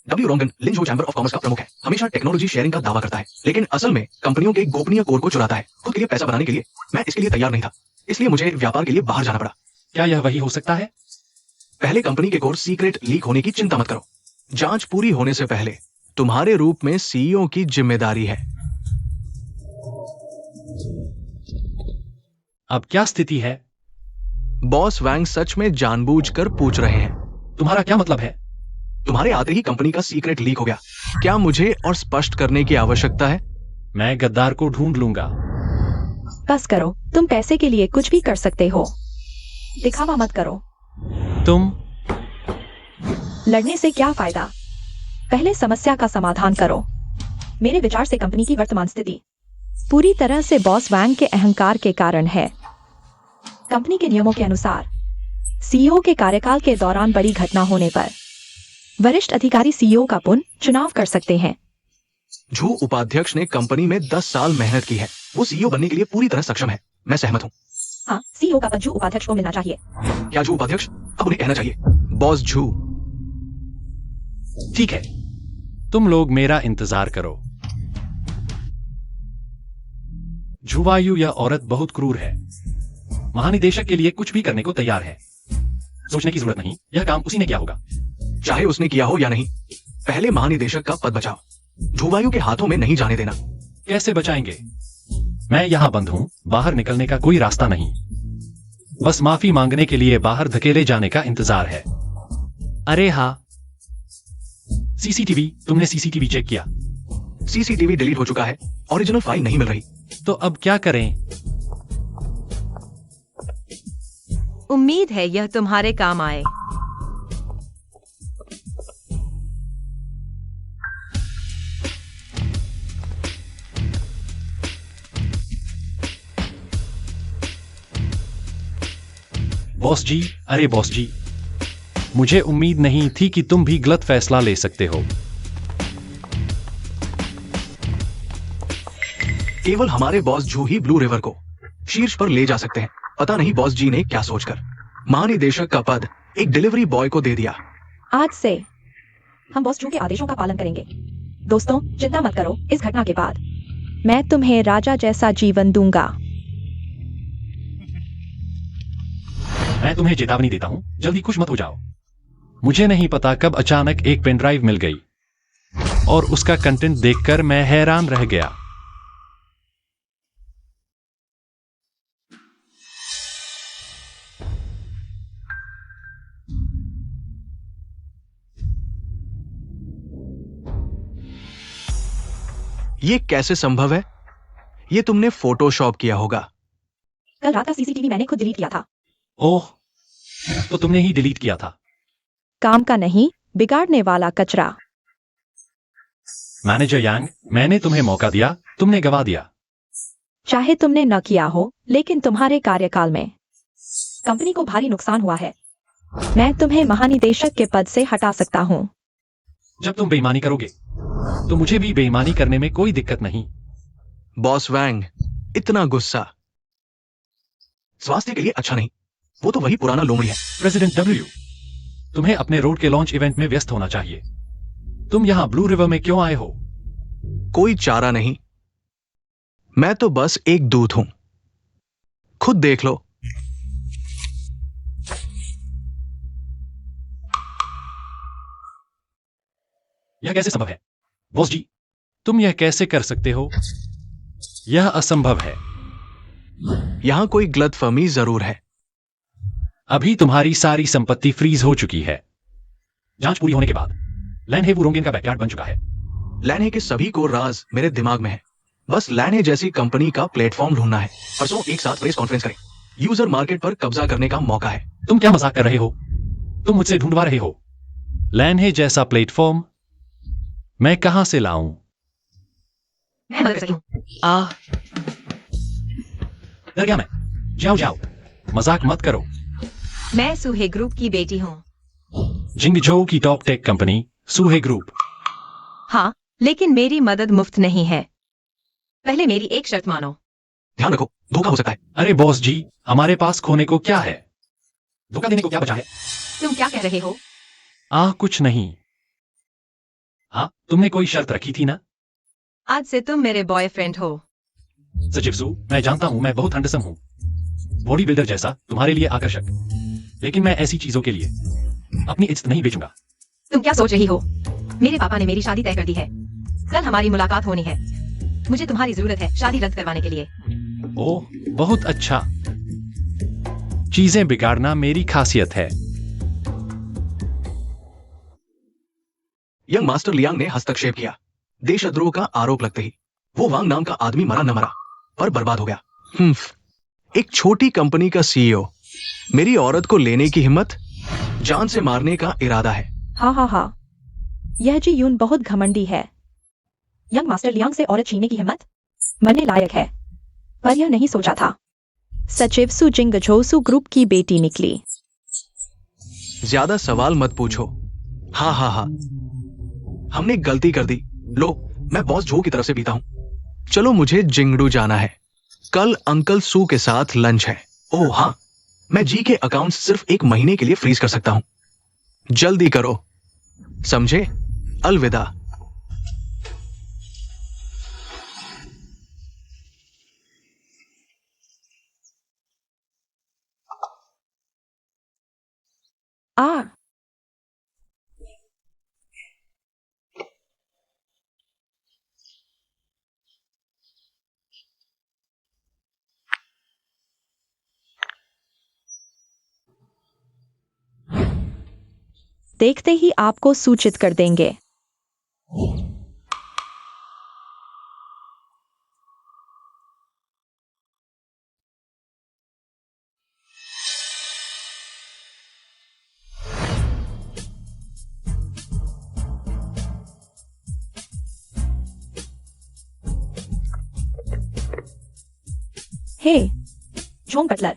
W Rogan लिंजो chamber of commerce का प्रमुख है। हमेशा टेक्नोलॉजी शेयरिंग का दावा करता है, लेकिन असल में कंपनियों के गोपनीय कोर को चुराता है खुद के लिए पैसा बनाने के लिए। मैं इसके लिए तैयार नहीं था, इसलिए मुझे व्यापार के लिए बाहर जाना पड़ा। क्या यह वही हो सकता है? पहले कंपनी के कोर सीक्रेट लीक होने की चिंता मत करो। जांच पूरी होने से पहले तुम्हारे रूप में सीईओ की जिम्मेदारी है। अब क्या स्थिति है? बॉस वैंग सच में जानबूझकर पूछ रहे हैं। तुम्हारा क्या मतलब है? तुम्हारे आते ही कंपनी का सीक्रेट लीक हो गया। क्या मुझे और स्पष्ट करने की आवश्यकता है? मैं गद्दार को ढूंढ लूंगा। बस करो, तुम पैसे के लिए कुछ भी कर सकते हो। दिखावा मत करो। तुम लड़ने से क्या फायदा? पहले समस्या का समाधान करो। मेरे विचार से कंपनी की वर्तमान स्थिति पूरी तरह से बॉस वैंग के अहंकार के कारण है। कंपनी के नियमों के अनुसार सीईओ के कार्यकाल के दौरान बड़ी घटना होने पर वरिष्ठ अधिकारी सीईओ का पुनः चुनाव कर सकते हैं। झू उपाध्यक्ष ने कंपनी में 10 साल मेहनत की है। वो सीईओ बनने के लिए पूरी तरह सक्षम है। मैं सहमत हूँ। हाँ, सीईओ का पद झू उपाध्यक्ष को मिलना चाहिए। क्या झू उपाध्यक्ष? अब उन्हें कहना चाहिए बॉस झू। ठीक है, तुम लोग मेरा इंतजार करो। झुवायु यह औरत बहुत क्रूर है। महानिदेशक के लिए कुछ भी करने को तैयार है। सोचने की जरूरत नहीं, यह काम उसी ने किया होगा। चाहे उसने किया हो या नहीं, पहले महानिदेशक का पद बचाओ। झुवायु के हाथों में नहीं जाने देना। कैसे बचाएंगे? मैं यहां बंद हूं, बाहर निकलने का कोई रास्ता नहीं। बस माफी मांगने के लिए बाहर धकेले जाने का इंतजार है। अरे हाँ, सीसीटीवी, तुमने सीसीटीवी चेक किया? सीसीटीवी डिलीट हो चुका है, ओरिजिनल फाइल नहीं मिल रही। तो अब क्या करें? उम्मीद है यह तुम्हारे काम आए। बॉस जी, अरे बॉस जी, मुझे उम्मीद नहीं थी कि तुम भी गलत फैसला ले सकते हो। केवल हमारे बॉस झू ही ब्लू रिवर को शीर्ष पर ले जा सकते हैं। पता नहीं बॉस जी ने क्या सोचकर महानिदेशक का पद एक डिलीवरी बॉय को दे दिया। आज से हम बॉस झू के आदेशों का पालन करेंगे। दोस्तों, चिंता मत करो। इस घटना के बाद मैं तुम्हें राजा जैसा जीवन दूंगा। मैं तुम्हें चेतावनी देता हूं, जल्दी खुश मत हो जाओ। मुझे नहीं पता कब अचानक एक पेन ड्राइव मिल गई और उसका कंटेंट देखकर मैं हैरान रह गया। ये कैसे संभव है? ये तुमने फोटोशॉप किया होगा। कल रात का सीसीटीवी मैंने खुद डिलीट किया था। ओह, तो तुमने ही डिलीट किया था। काम का नहीं, बिगाड़ने वाला कचरा। मैनेजर यांग, मैंने तुम्हें मौका दिया, तुमने गवा दिया। चाहे तुमने न किया हो, लेकिन तुम्हारे कार्यकाल में कंपनी को भारी नुकसान हुआ है। मैं तुम्हें महानिदेशक के पद से हटा सकता हूँ। जब तुम बेईमानी करोगे तो मुझे भी बेईमानी करने में कोई दिक्कत नहीं। बॉस वैंग, इतना गुस्सा स्वास्थ्य के लिए अच्छा नहीं। वो तो वही पुराना लोमड़ी है। प्रेसिडेंट डब्ल्यू, तुम्हें अपने रोड के लॉन्च इवेंट में व्यस्त होना चाहिए। तुम यहां ब्लू रिवर में क्यों आए हो? कोई चारा नहीं, मैं तो बस एक दूत हूं। खुद देख लो। यह कैसे संभव है? बॉस जी, तुम यह कैसे कर सकते हो? यह असंभव है। यहां कोई गलतफहमी जरूर है। अभी तुम्हारी सारी संपत्ति फ्रीज हो चुकी है। जांच पूरी होने के बाद लैनहे वुरोंगेन का बैकयार्ड बन चुका है। लैनहे के सभी को राज मेरे दिमाग में है। बस लैनहे जैसी कंपनी का प्लेटफॉर्म ढूंढना है। परसों एक साथ प्रेस कॉन्फ्रेंस करें। यूजर मार्केट पर कब्जा करने का मौका है। तुम क्या मजाक कर रहे हो? तुम मुझसे ढूंढवा रहे हो? लैनहे जैसा प्लेटफॉर्म मैं कहां से लाऊं? मैं मदद कर सकती हूँ। डर गया मैं। जाओ जाओ, मजाक मत करो। मैं सूहे ग्रुप की बेटी हूँ। जिंगझोउ की टॉप टेक कंपनी सूहे ग्रुप। हाँ, लेकिन मेरी मदद मुफ्त नहीं है। पहले मेरी एक शर्त मानो। ध्यान रखो, धोखा हो सकता है। अरे बॉस जी, हमारे पास खोने को क्या है? धोखा देने को क्या बचा है? तुम क्या कह रहे हो? कुछ नहीं। हाँ, तुमने कोई शर्त रखी थी ना? आज से तुम मेरे बॉयफ्रेंड हो। सचिव सू, मैं जानता हूं मैं बहुत हैंडसम हूं, बॉडी बिल्डर जैसा, तुम्हारे लिए आकर्षक, लेकिन मैं ऐसी चीजों के लिए अपनी इज्जत नहीं बेचूंगा। तुम क्या सोच रही हो? मेरे पापा ने मेरी शादी तय कर दी है। कल हमारी मुलाकात होनी है। मुझे तुम्हारी जरूरत है शादी रद्द करवाने के लिए। ओह, बहुत अच्छा। चीजें बिगाड़ना मेरी खासियत है। यंग मास्टर लियांग ने हस्तक्षेप किया। देशद्रोह का आरोप लगते ही वो वांग नाम का आदमी मरा न मरा, पर बर्बाद हो गया। एक छोटी कंपनी का सीईओ, मेरी औरत को लेने की हिम्मत, जान से मारने का इरादा है। हाँ, यह जी यून बहुत घमंडी है। यंग मास्टर लियांग से औरत छीनने की हिम्मत मरने लायक है, पर यह नहीं सोचा था। सचिव सू जिंगझोसू ग्रुप की बेटी निकली। ज्यादा सवाल मत पूछो। हाँ, हमने गलती कर दी। लो, मैं बॉस जो की तरफ से पीता हूं। चलो, मुझे जिंगडू जाना है। कल अंकल सू के साथ लंच है। ओह हाँ, मैं जी के अकाउंट सिर्फ 1 महीने के लिए फ्रीज कर सकता हूं। जल्दी करो, समझे? अलविदा। आ देखते ही आपको सूचित कर देंगे। हे जॉन बटलर,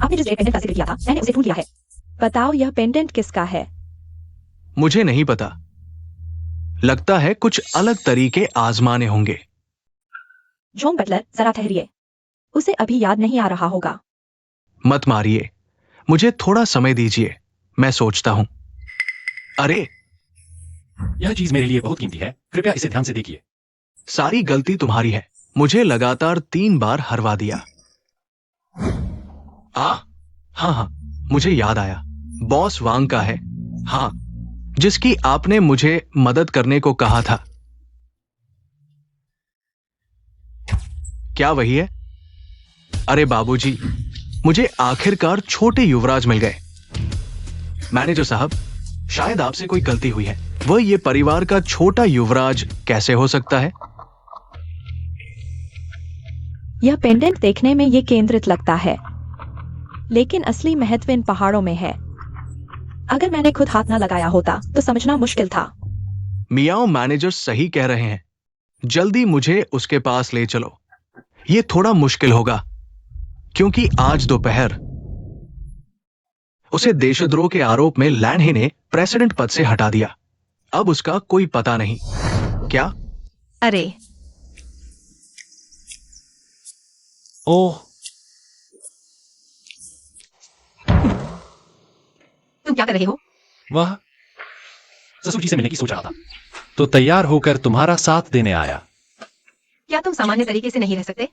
आपने जिस रेड पेंडेंट का जिक्र किया था, मैंने उसे ढूंढ लिया है। बताओ यह पेंडेंट किसका है? मुझे नहीं पता। लगता है कुछ अलग तरीके आजमाने होंगे। जॉन बटलर, जरा ठहरिए, उसे अभी याद नहीं आ रहा होगा। मत मारिए, मुझे थोड़ा समय दीजिए, मैं सोचता हूं। अरे, यह चीज मेरे लिए बहुत कीमती है, कृपया इसे ध्यान से देखिए। सारी गलती तुम्हारी है। मुझे लगातार 3 बार हरवा दिया। हाँ, मुझे याद आया। बॉस वांग का है। हाँ, जिसकी आपने मुझे मदद करने को कहा था। क्या वही है? अरे बाबूजी, मुझे आखिरकार छोटे युवराज मिल गए। मैनेजर साहब, शायद आपसे कोई गलती हुई है। वह ये परिवार का छोटा युवराज कैसे हो सकता है? यह पेंडेंट देखने में ये केंद्रित लगता है, लेकिन असली महत्व इन पहाड़ों में है। अगर मैंने खुद हाथ ना लगाया होता तो समझना मुश्किल था। मियाओ, मैनेजर सही कह रहे हैं। जल्दी मुझे उसके पास ले चलो। ये थोड़ा मुश्किल होगा, क्योंकि आज दोपहर उसे देशद्रोह के आरोप में लैनहे ने प्रेसिडेंट पद से हटा दिया। अब उसका कोई पता नहीं। क्या? अरे ओह, तुम क्या कर रहे हो? वह ससुर जी से मिलने की सोच रहा था, तो तैयार होकर तुम्हारा साथ देने आया। क्या तुम सामान्य तरीके से नहीं रह सकते?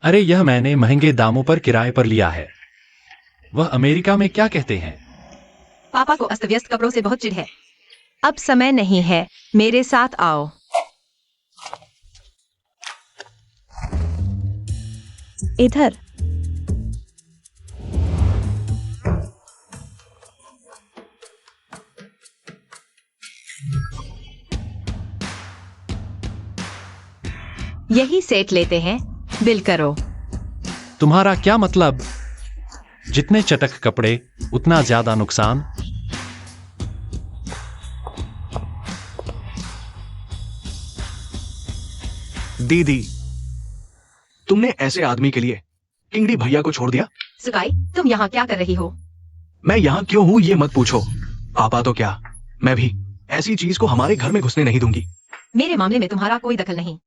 अरे, यह मैंने महंगे दामों पर किराए पर लिया है। वह अमेरिका में क्या कहते हैं? पापा को अस्त व्यस्त कपड़ों से बहुत चिढ़ है। अब समय नहीं है, मेरे साथ आओ। इधर यही सेट लेते हैं, बिल करो। तुम्हारा क्या मतलब? जितने चटक कपड़े उतना ज्यादा नुकसान। दीदी, तुमने ऐसे आदमी के लिए किंगडी भैया को छोड़ दिया? सुकाई, तुम यहाँ क्या कर रही हो? मैं यहाँ क्यों हूं ये मत पूछो। पापा तो क्या, मैं भी ऐसी चीज को हमारे घर में घुसने नहीं दूंगी। मेरे मामले में तुम्हारा कोई दखल नहीं।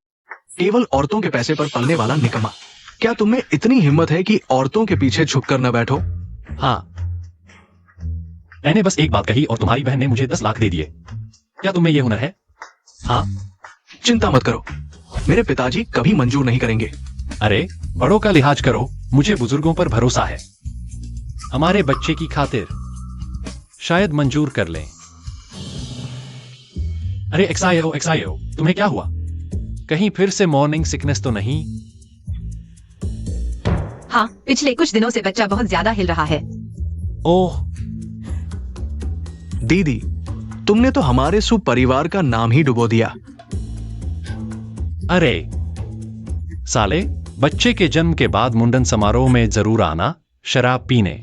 केवल औरतों के पैसे पर पलने वाला निकम्मा। क्या तुम में इतनी हिम्मत है कि औरतों के पीछे छुपकर न बैठो? हाँ, मैंने बस एक बात कही और तुम्हारी बहन ने मुझे 10 लाख दे दिए। क्या तुम में ये हुनर है? हाँ। चिंता मत करो, मेरे पिताजी कभी मंजूर नहीं करेंगे। अरे बड़ों का लिहाज करो, मुझे बुजुर्गों पर भरोसा है। हमारे बच्चे की खातिर शायद मंजूर कर लें। अरे एक्सायो, तुम्हें क्या हुआ? कहीं फिर से मॉर्निंग सिकनेस तो नहीं? हाँ, पिछले कुछ दिनों से बच्चा बहुत ज्यादा हिल रहा है। ओह, दीदी, तुमने तो हमारे सुपरिवार का नाम ही डुबो दिया। अरे साले, बच्चे के जन्म के बाद मुंडन समारोह में जरूर आना शराब पीने।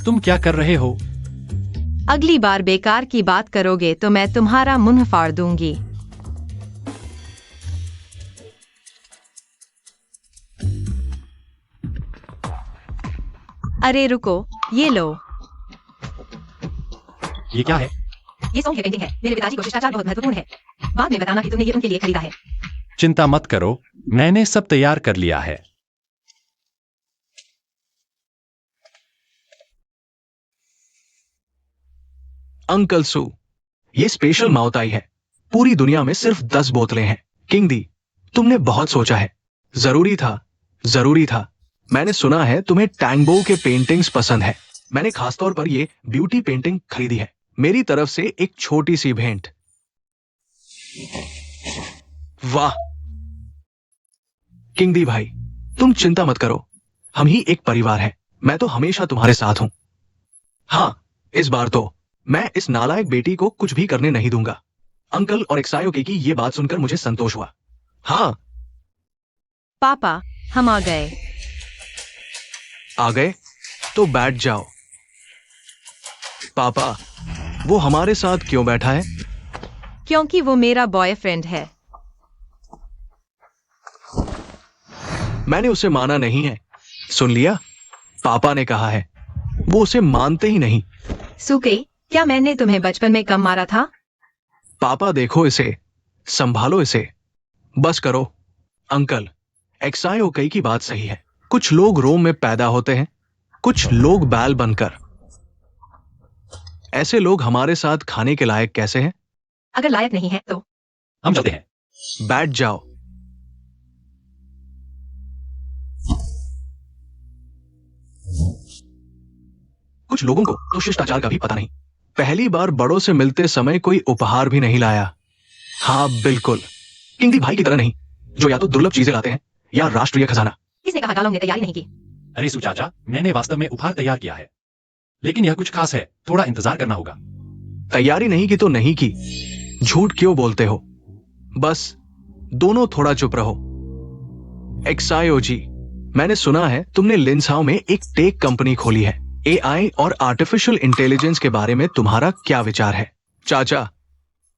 तुम क्या कर रहे हो? अगली बार बेकार की बात करोगे तो मैं तुम्हारा मुंह फाड़ दूंगी। अरे रुको, ये लो। ये क्या है? ये सॉन्ग पेंटिंग है। मेरे पिताजी को शिष्टाचार बहुत महत्वपूर्ण है। बाद में बताना कि तुमने ये उनके लिए खरीदा है। चिंता मत करो, मैंने सब तैयार कर लिया है। अंकल सू, ये स्पेशल माउताई है। पूरी दुनिया में सिर्फ 10 बोतलें हैं। किंग दी, तुमने बहुत सोचा है। जरूरी था। मैंने सुना है तुम्हें टैंगबो के पेंटिंग्स पसंद है। मैंने खासतौर पर ये ब्यूटी पेंटिंग खरीदी है। मेरी तरफ से एक छोटी सी भेंट। वाह किंग दी भाई, तुम चिंता मत करो, हम ही एक परिवार हैं। मैं तो हमेशा तुम्हारे साथ हूं। हाँ, इस बार तो मैं इस नालायक बेटी को कुछ भी करने नहीं दूंगा। अंकल और एक्सायोके की ये बात सुनकर मुझे संतोष हुआ। हाँ। पापा, हम आ गए। आ गए तो बैठ जाओ। पापा, वो हमारे साथ क्यों बैठा है? क्योंकि वो मेरा बॉयफ्रेंड है। मैंने उसे माना नहीं है। सुन लिया, पापा ने कहा है। वो उसे मानते ही नहीं। सुके, क्या मैंने तुम्हें बचपन में कम मारा था? पापा देखो इसे, संभालो इसे, बस करो। अंकल, एक्सायोके की बात सही है। कुछ लोग रोम में पैदा होते हैं, कुछ लोग बैल बनकर। ऐसे लोग हमारे साथ खाने के लायक कैसे हैं? अगर लायक नहीं है तो हम चलते हैं। बैठ जाओ। कुछ लोगों को तो शिष्टाचार का भी पता नहीं। पहली बार बड़ों से मिलते समय कोई उपहार भी नहीं लाया। हाँ बिल्कुल, किंग भाई की तरह नहीं, जो या तो दुर्लभ चीजें लाते हैं या राष्ट्रीय खजाना। किसने कहा गालों ने तैयारी नहीं की? अरे सुचाचा, मैंने वास्तव में उपहार तैयार किया है, लेकिन यह कुछ खास है, थोड़ा इंतजार करना होगा। तैयारी नहीं की तो नहीं की, झूठ क्यों बोलते हो? बस दोनों थोड़ा चुप रहो। एक्सायो जी, मैंने सुना है तुमने लिंसाओ में एक टेक कंपनी खोली है। एआई और आर्टिफिशियल इंटेलिजेंस के बारे में तुम्हारा क्या विचार है? चाचा,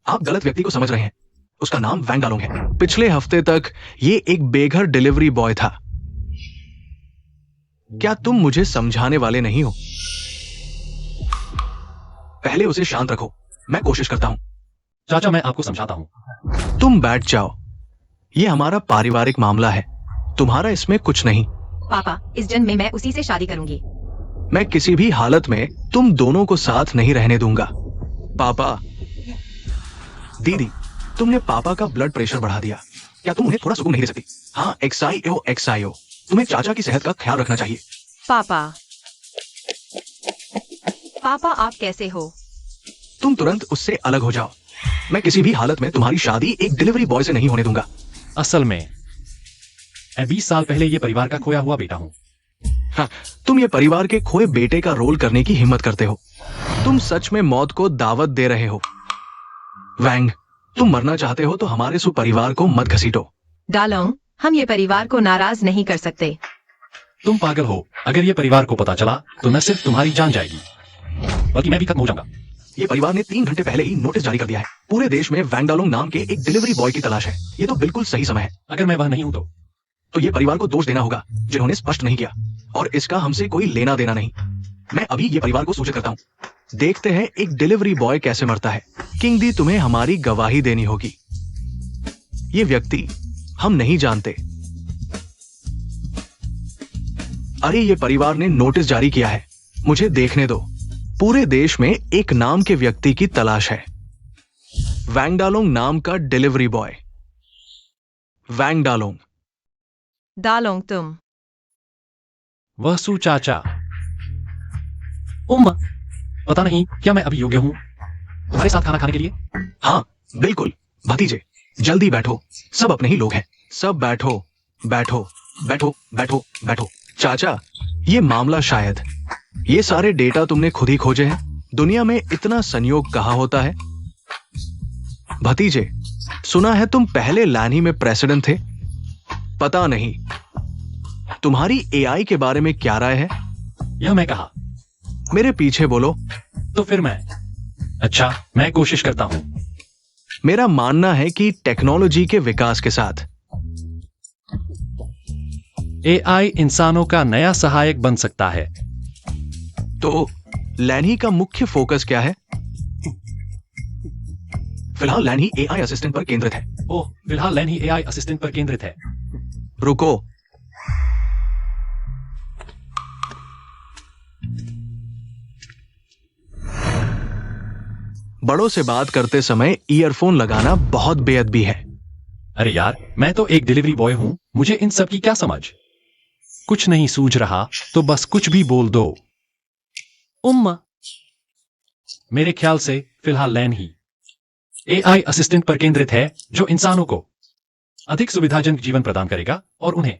आप गलत व्यक्ति को समझ रहे हैं। उसका नाम वैंग डालोंग है। पिछले हफ्ते तक ये एक बेघर डिलीवरी बॉय था। क्या तुम मुझे समझाने वाले नहीं हो? पहले उसे शांत रखो, मैं कोशिश करता हूं। चाचा, मैं आपको समझाता हूं। तुम बैठ जाओ। ये हमारा पारिवारिक मामला है, तुम्हारा इसमें कुछ नहीं। पापा, इस जन्म में मैं उसी से शादी करूंगी। मैं किसी भी हालत में तुम दोनों को साथ नहीं रहने दूंगा। पापा, दीदी, तुमने पापा का ब्लड प्रेशर बढ़ा दिया। क्या तुम उन्हें थोड़ा सुकून नहीं दे सकती? हाँ, एक्सायो, तुम्हें चाचा की सेहत का ख्याल रखना चाहिए। पापा, आप कैसे हो? तुम तुरंत उससे अलग हो जाओ। मैं किसी भी हालत में तुम्हारी शादी एक डिलीवरी बॉय से नहीं होने दूंगा। असल में मैं 20 साल पहले ये परिवार का खोया हुआ बेटा हूं। हाँ, तुम ये परिवार के खोए बेटे का रोल करने की हिम्मत करते हो। तुम सच में मौत को दावत दे रहे हो। वैंग, तुम मरना चाहते हो तो हमारे सुपरिवार को मत घसीटो। डालोंग, हम ये परिवार को नाराज नहीं कर सकते। तुम पागल हो। अगर ये परिवार को पता चला तो न सिर्फ तुम्हारी जान जाएगी, बल्कि मैं भी खत्म हो जाऊंगा। ये परिवार ने 3 घंटे पहले ही नोटिस जारी कर दिया है। पूरे देश में वैंग डालोंग नाम के एक डिलीवरी बॉय की तलाश है। ये तो बिल्कुल सही समय है। अगर मैं वह नहीं हूं तो ये परिवार को दोष देना होगा जिन्होंने स्पष्ट नहीं किया, और इसका हमसे कोई लेना देना नहीं। मैं अभी ये परिवार को सूचित करता हूं। देखते हैं एक डिलीवरी बॉय कैसे मरता है। किंग दी, तुम्हें हमारी गवाही देनी होगी। ये व्यक्ति हम नहीं जानते। अरे ये परिवार ने नोटिस जारी किया है, मुझे देखने दो। पूरे देश में एक नाम के व्यक्ति की तलाश है, वैंगडालोंग नाम का डिलीवरी बॉय। वैंगडालोंग। दालोंग तुम। वह सू चाचा। उम्मा, पता नहीं क्या मैं अभी योग्य हूं तुम्हारे साथ खाना खाने के लिए? हाँ बिल्कुल भतीजे, जल्दी बैठो, सब अपने ही लोग हैं। सब बैठो बैठो बैठो बैठो बैठो। चाचा, ये मामला शायद, ये सारे डेटा तुमने खुद ही खोजे हैं? दुनिया में इतना संयोग कहाँ होता है? भतीजे, सुना है तुम पहले लैनी में प्रेसिडेंट थे। पता नहीं तुम्हारी एआई के बारे में क्या राय है? यह मैं कहा। मेरे पीछे बोलो। तो फिर मैं, अच्छा मैं कोशिश करता हूं। मेरा मानना है कि टेक्नोलॉजी के विकास के साथ एआई इंसानों का नया सहायक बन सकता है। तो लैनी का मुख्य फोकस क्या है? फिलहाल लैनी एआई असिस्टेंट पर केंद्रित है। ओह, फिलहाल लैन ही एआई असिस्टेंट पर केंद्रित है। रुको, बड़ों से बात करते समय ईयरफोन लगाना बहुत बेअदबी है। अरे यार, मैं तो एक डिलीवरी बॉय हूं, मुझे इन सब की क्या समझ? कुछ नहीं सूझ रहा तो बस कुछ भी बोल दो। उम्मा, मेरे ख्याल से फिलहाल लैन ही एआई असिस्टेंट पर केंद्रित है, जो इंसानों को अधिक सुविधाजनक जीवन प्रदान करेगा और उन्हें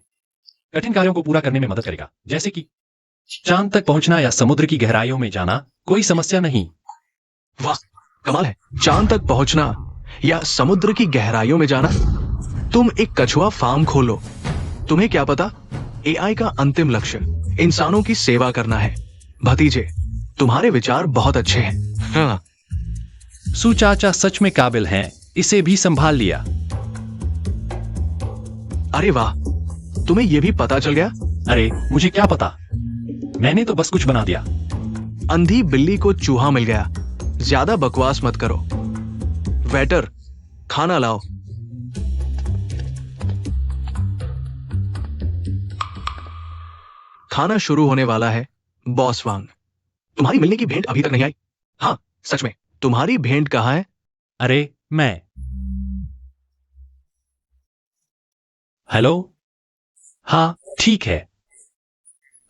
कठिन कार्यों को पूरा करने में मदद करेगा, जैसे कि चांद तक पहुंचना या समुद्र की गहराइयों में जाना। कोई समस्या नहीं। वाह, कमाल है। चांद तक पहुंचना या समुद्र की गहराइयों में जाना। तुम एक कछुआ फार्म खोलो। तुम्हें क्या पता, एआई का अंतिम लक्ष्य इंसानों की सेवा करना है। भतीजे, तुम्हारे विचार बहुत अच्छे हैं। हाँ। सू चाचा सच में काबिल हैं, इसे भी संभाल लिया। अरे वाह, तुम्हें यह भी पता चल गया? अरे मुझे क्या पता, मैंने तो बस कुछ बना दिया। अंधी बिल्ली को चूहा मिल गया। ज्यादा बकवास मत करो। वेटर, खाना लाओ। खाना शुरू होने वाला है। बॉस वांग, तुम्हारी मिलने की भेंट अभी तक नहीं आई। हाँ सच में, तुम्हारी भेंट कहाँ है? अरे मैं, हेलो, हाँ ठीक है।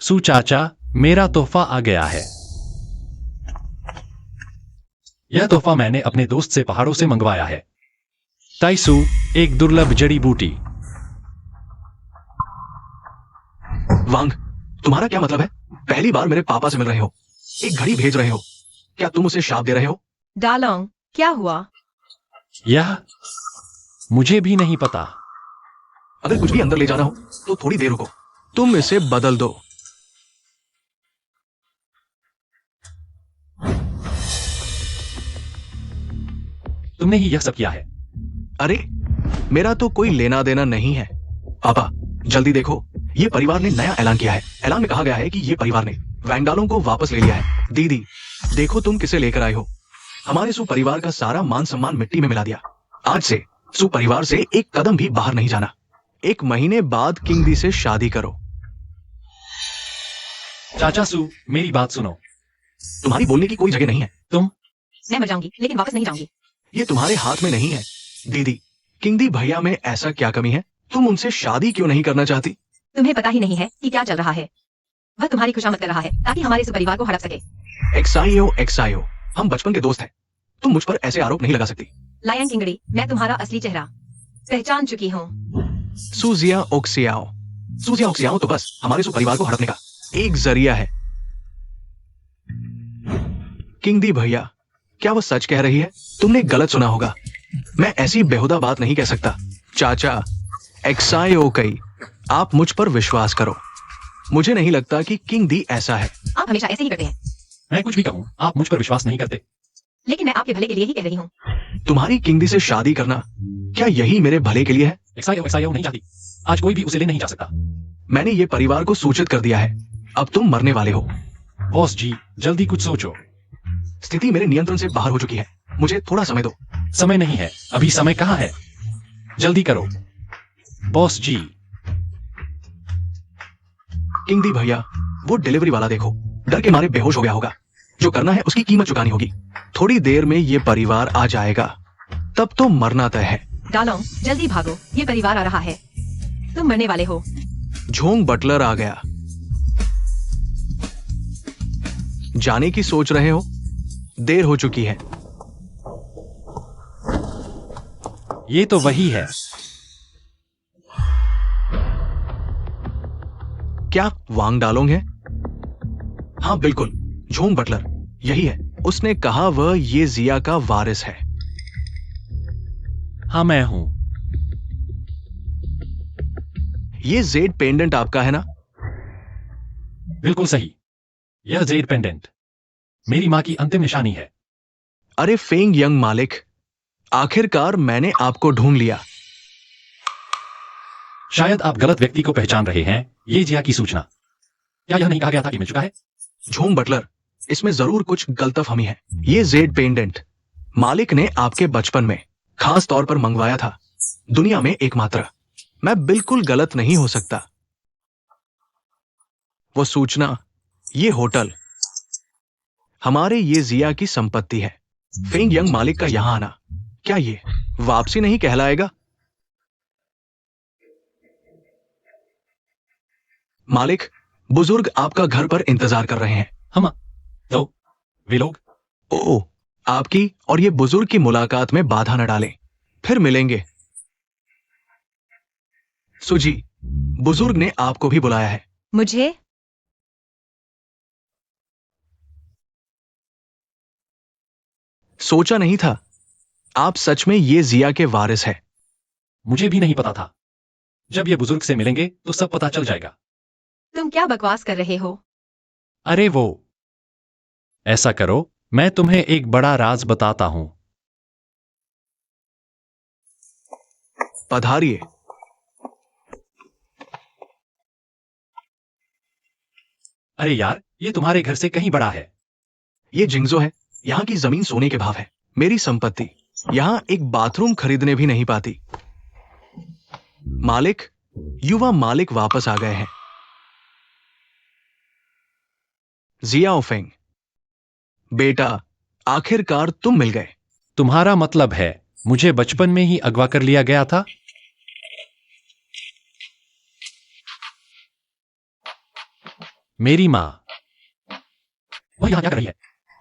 सू चाचा, मेरा तोहफा आ गया है। यह तोहफा मैंने अपने दोस्त से पहाड़ों से मंगवाया है। ताइसू, एक दुर्लभ जड़ी बूटी। वांग, तुम्हारा क्या मतलब है? पहली बार मेरे पापा से मिल रहे हो, एक घड़ी भेज रहे हो। क्या तुम उसे शाप दे रहे हो? दालोंग, क्या हुआ? यह मुझे भी नहीं पता। अगर कुछ भी अंदर ले जाना हो तो थोड़ी देर रुको। तुम इसे बदल दो। तुमने ही यह सब किया है। अरे मेरा तो कोई लेना देना नहीं है। पापा जल्दी देखो, ये परिवार ने नया ऐलान किया है। ऐलान में कहा गया है कि ये परिवार ने वैंगडालों को वापस ले लिया है। दीदी देखो, तुम किसे लेकर आए हो। हमारे सु परिवार का सारा मान सम्मान मिट्टी में मिला दिया। आज से सु परिवार से एक कदम भी बाहर नहीं जाना। 1 महीने बाद किंग दी से शादी करो। चाचा सू, मेरी बात सुनो। तुम्हारी बोलने की कोई जगह नहीं है। मैं मर जाऊंगी लेकिन वापस नहीं जाऊंगी। ये तुम्हारे हाथ में नहीं है। दीदी, किंग दी भैया में ऐसा क्या कमी है? तुम उनसे शादी क्यों नहीं करना चाहती? तुम्हें पता ही नहीं है कि क्या चल रहा है। वह तुम्हारी खुशामद कर रहा है ताकि हमारे इस परिवार को हड़प सके। एक्साइयो, हम बचपन के दोस्त हैं। तुम मुझ पर ऐसे आरोप नहीं लगा सकती। लायन किंगड़ी, मैं तुम्हारा असली चेहरा पहचान चुकी हूँ। सूजिया ओक्सियाओ तो बस हमारे सु परिवार को हड़पने का एक जरिया है। किंग दी भैया, क्या वो सच कह रही है? तुमने गलत सुना होगा। मैं ऐसी बेहुदा बात नहीं कह सकता। चाचा, एक्साइओ कई, आप मुझ पर विश्वास करो। मुझे नहीं लगता कि किंग दी ऐसा है। आप हमेशा ऐसे ही करते हैं। मैं कुछ भी कहूं, आप मुझ पर विश्वास नहीं करते। लेकिन मैं आपके भले के लिए ही कह रही हूँ। तुम्हारी किंग दी से शादी करना, क्या यही मेरे भले के लिए है? एक्साइओ नहीं चाहती। आज कोई भी उसे ले नहीं जा सकता। मैंने ये परिवार को सूचित कर दिया है। अब तुम मरने वाले हो। बॉस जी, जल्दी कुछ सोचो। स्थिति मेरे नियंत्रण से बाहर हो चुकी है। मुझे थोड़ा समय दो। समय नहीं है, अभी समय कहाँ है? जल्दी करो बॉस जी। किंग दी भैया, वो डिलीवरी वाला देखो, डर के मारे बेहोश हो गया होगा। जो करना है उसकी कीमत चुकानी होगी। थोड़ी देर में ये परिवार आ जाएगा, तब तो मरना तय है। डालोंग, जल्दी भागो, ये परिवार आ रहा है। तुम मरने वाले हो। झोंग बटलर आ गया। जाने की सोच रहे हो? देर हो चुकी है। ये तो वही है। क्या वांग डालोंग है? हाँ बिल्कुल, झोंग बटलर यही है। उसने कहा वह ये जिया का वारिस है। हाँ, मैं हूं। ये जेड पेंडेंट आपका है ना? बिल्कुल सही। यह जेड पेंडेंट मेरी मां की अंतिम निशानी है। अरे फेंग यंग मालिक, आखिरकार मैंने आपको ढूंढ लिया। शायद आप गलत व्यक्ति को पहचान रहे हैं। ये जिया की सूचना। क्या यह नहीं कहा गया था कि मिल चुका है? झोंग बटलर, इसमें जरूर कुछ गलतफहमी है। ये जेड पेंडेंट मालिक ने आपके बचपन में खास तौर पर मंगवाया था, दुनिया में एकमात्र। मैं बिल्कुल गलत नहीं हो सकता। वो सूचना, ये होटल, हमारे ये जिया की संपत्ति है। फेंग यंग मालिक का यहां आना, क्या ये वापसी नहीं कहलाएगा? मालिक, बुजुर्ग आपका घर पर इंतजार कर रहे हैं। हम तो वे लोग। ओ, आपकी और ये बुजुर्ग की मुलाकात में बाधा न डालें, फिर मिलेंगे। सुजी, बुजुर्ग ने आपको भी बुलाया है। मुझे सोचा नहीं था आप सच में ये जिया के वारिस है। मुझे भी नहीं पता था। जब ये बुजुर्ग से मिलेंगे तो सब पता चल जाएगा। तुम क्या बकवास कर रहे हो? अरे वो, ऐसा करो, मैं तुम्हें एक बड़ा राज बताता हूं। पधारिए। अरे यार, ये तुम्हारे घर से कहीं बड़ा है। ये जिंगजो है। यहाँ की जमीन सोने के भाव है। मेरी संपत्ति यहाँ एक बाथरूम खरीदने भी नहीं पाती। मालिक, युवा मालिक वापस आ गए हैं। जिया फेंग, बेटा, आखिरकार तुम मिल गए। तुम्हारा मतलब है मुझे बचपन में ही अगवा कर लिया गया था? मेरी मां, वह यहां क्या कर रही है?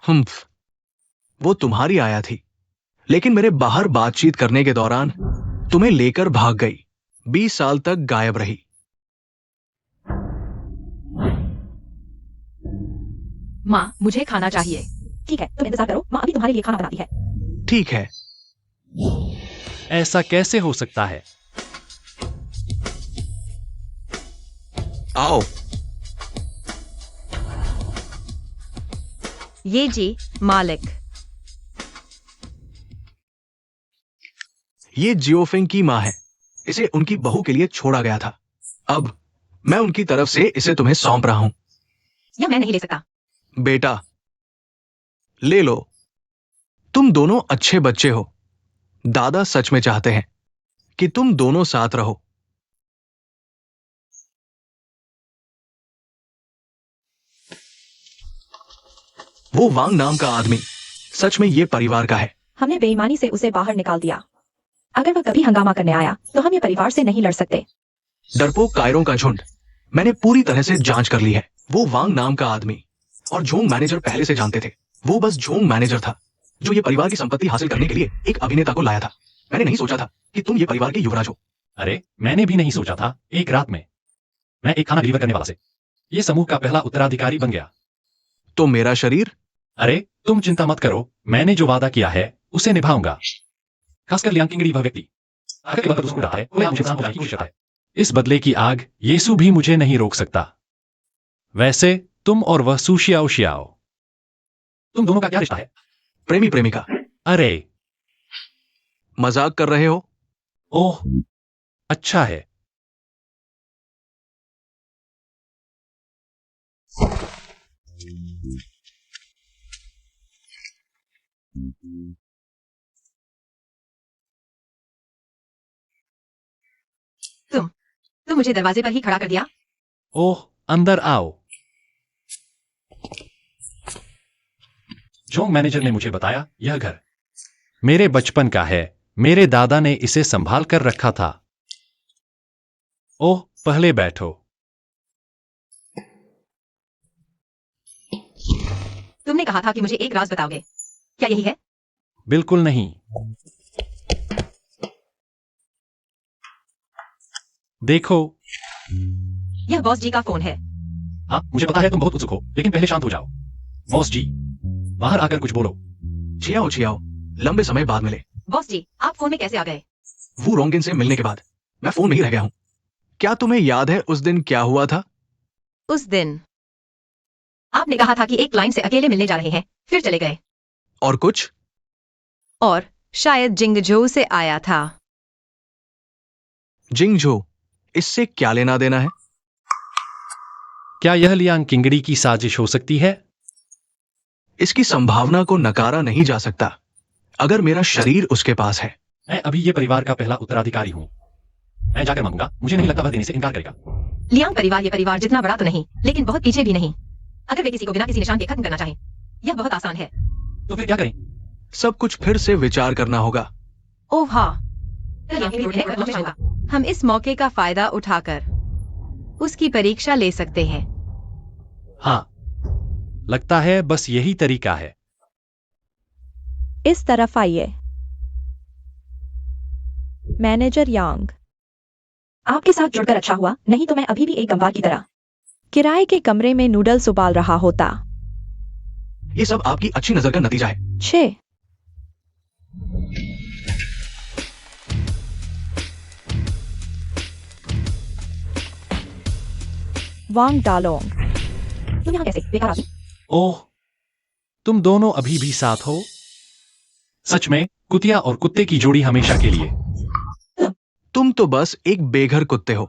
हम्फ, वो तुम्हारी आया थी, लेकिन मेरे बाहर बातचीत करने के दौरान तुम्हें लेकर भाग गई। 20 साल तक गायब रही। माँ, मुझे खाना चाहिए। ठीक है, तुम इंतजार करो, माँ अभी तुम्हारे लिए खाना बनाती है। ठीक है। ऐसा कैसे हो सकता है? आओ। ये जी मालिक। ये जियोफिंग की मां है। इसे उनकी बहू के लिए छोड़ा गया था। अब मैं उनकी तरफ से इसे तुम्हें सौंप रहा हूं। या मैं नहीं ले सकता। बेटा, ले लो। तुम दोनों अच्छे बच्चे हो। दादा सच में चाहते हैं कि तुम दोनों साथ रहो। वो वांग नाम का आदमी सच में ये परिवार का है। हमने बेईमानी से उसे बाहर निकाल दिया। अगर वह कभी हंगामा करने आया तो हम ये परिवार से नहीं लड़ सकते। डरपोक कायरों का झुंड। मैंने पूरी तरह से जांच कर ली है। वो वांग नाम का आदमी और झोंग मैनेजर पहले से जानते थे। वो बस झोंग मैनेजर था जो ये परिवार की संपत्ति हासिल करने के लिए एक अभिनेता को लाया था। मैंने नहीं सोचा था कि तुम ये परिवार के युवराज हो। अरे, मैंने भी नहीं सोचा था। एक रात में मैं एक खाना डिलीवर करने वाला से ये समूह का पहला उत्तराधिकारी बन गया। तो मेरा शरीर? अरे, तुम चिंता मत करो, मैंने जो वादा किया है उसे निभाऊंगा। खासकर लियांकिंगड़ी वह व्यक्ति आकर के वक्त उसको डाला है, वह मुझे इंसान बनाने की कोशिश करता है। इस बदले की आग यीशु भी मुझे नहीं रोक सकता। वैसे तुम और वह सुशियाओ शियाओ, तुम दोनों का क्या रिश्ता है? प्रेमी प्रेमिका। अरे, मजाक कर रहे हो? ओह, अच्छा है। तुम मुझे दरवाजे पर ही खड़ा कर दिया। ओह, अंदर आओ। जोंग मैनेजर ने मुझे बताया यह घर मेरे बचपन का है। मेरे दादा ने इसे संभाल कर रखा था। ओह, पहले बैठो। तुमने कहा था कि मुझे एक राज बताओगे, क्या यही है? बिल्कुल नहीं। देखो, यह बॉस जी का फोन है। हाँ, मुझे पता है तुम बहुत उत्सुक हो, लेकिन पहले शांत हो जाओ। बॉस जी, बाहर आकर कुछ बोलो। छियाओ छियाओ, लंबे समय बाद मिले। बॉस जी, आप फोन में कैसे आ गए? वो रोंगिन से मिलने के बाद मैं फोन में ही रह गया हूँ। क्या तुम्हें याद है उस दिन क्या हुआ था? उस दिन आपने कहा था कि एक क्लाइंट से अकेले मिलने जा रहे हैं, फिर चले गए। और कुछ? और शायद जिंगझोउ से आया था। जिंगझो, इससे क्या लेना देना है? क्या यह लियांग किंगड़ी की साजिश हो सकती है? इसकी संभावना को नकारा नहीं जा सकता, अगर मेरा शरीर उसके पास है। मैं अभी ये परिवार का पहला उत्तराधिकारी हूँ। मैं जाकर मांगूंगा, मुझे नहीं लगता वह देने से इनकार करेगा। लियांग परिवार ये परिवार जितना बड़ा तो नहीं, लेकिन बहुत पीछे भी नहीं। अगर वे किसी को बिना किसी निशान के खत्म करना चाहें, यह बहुत आसान है। तो फिर क्या करें? सब कुछ फिर से विचार करना होगा। ओह हाँ, लियांग की रोटी है, मैं चाहूंगा। हम इस मौके का फायदा उठाकर उसकी परीक्षा ले सकते हैं। हाँ, लगता है बस यही तरीका है। इस तरफ आइए। मैनेजर यांग, आपके साथ जुड़कर अच्छा हुआ, नहीं तो मैं अभी भी एक गंवार की तरह। किराए के कमरे में नूडल्स उबाल रहा होता। ये सब आपकी अच्छी नजर का नतीजा है। 6 वांग डालोंग, तुम यहाँ कैसे? बेकार आदमी। ओह, तुम दोनों अभी भी साथ हो? सच में, कुतिया और कुत्ते की जोड़ी हमेशा के लिए। तुम तो बस एक बेघर कुत्ते हो।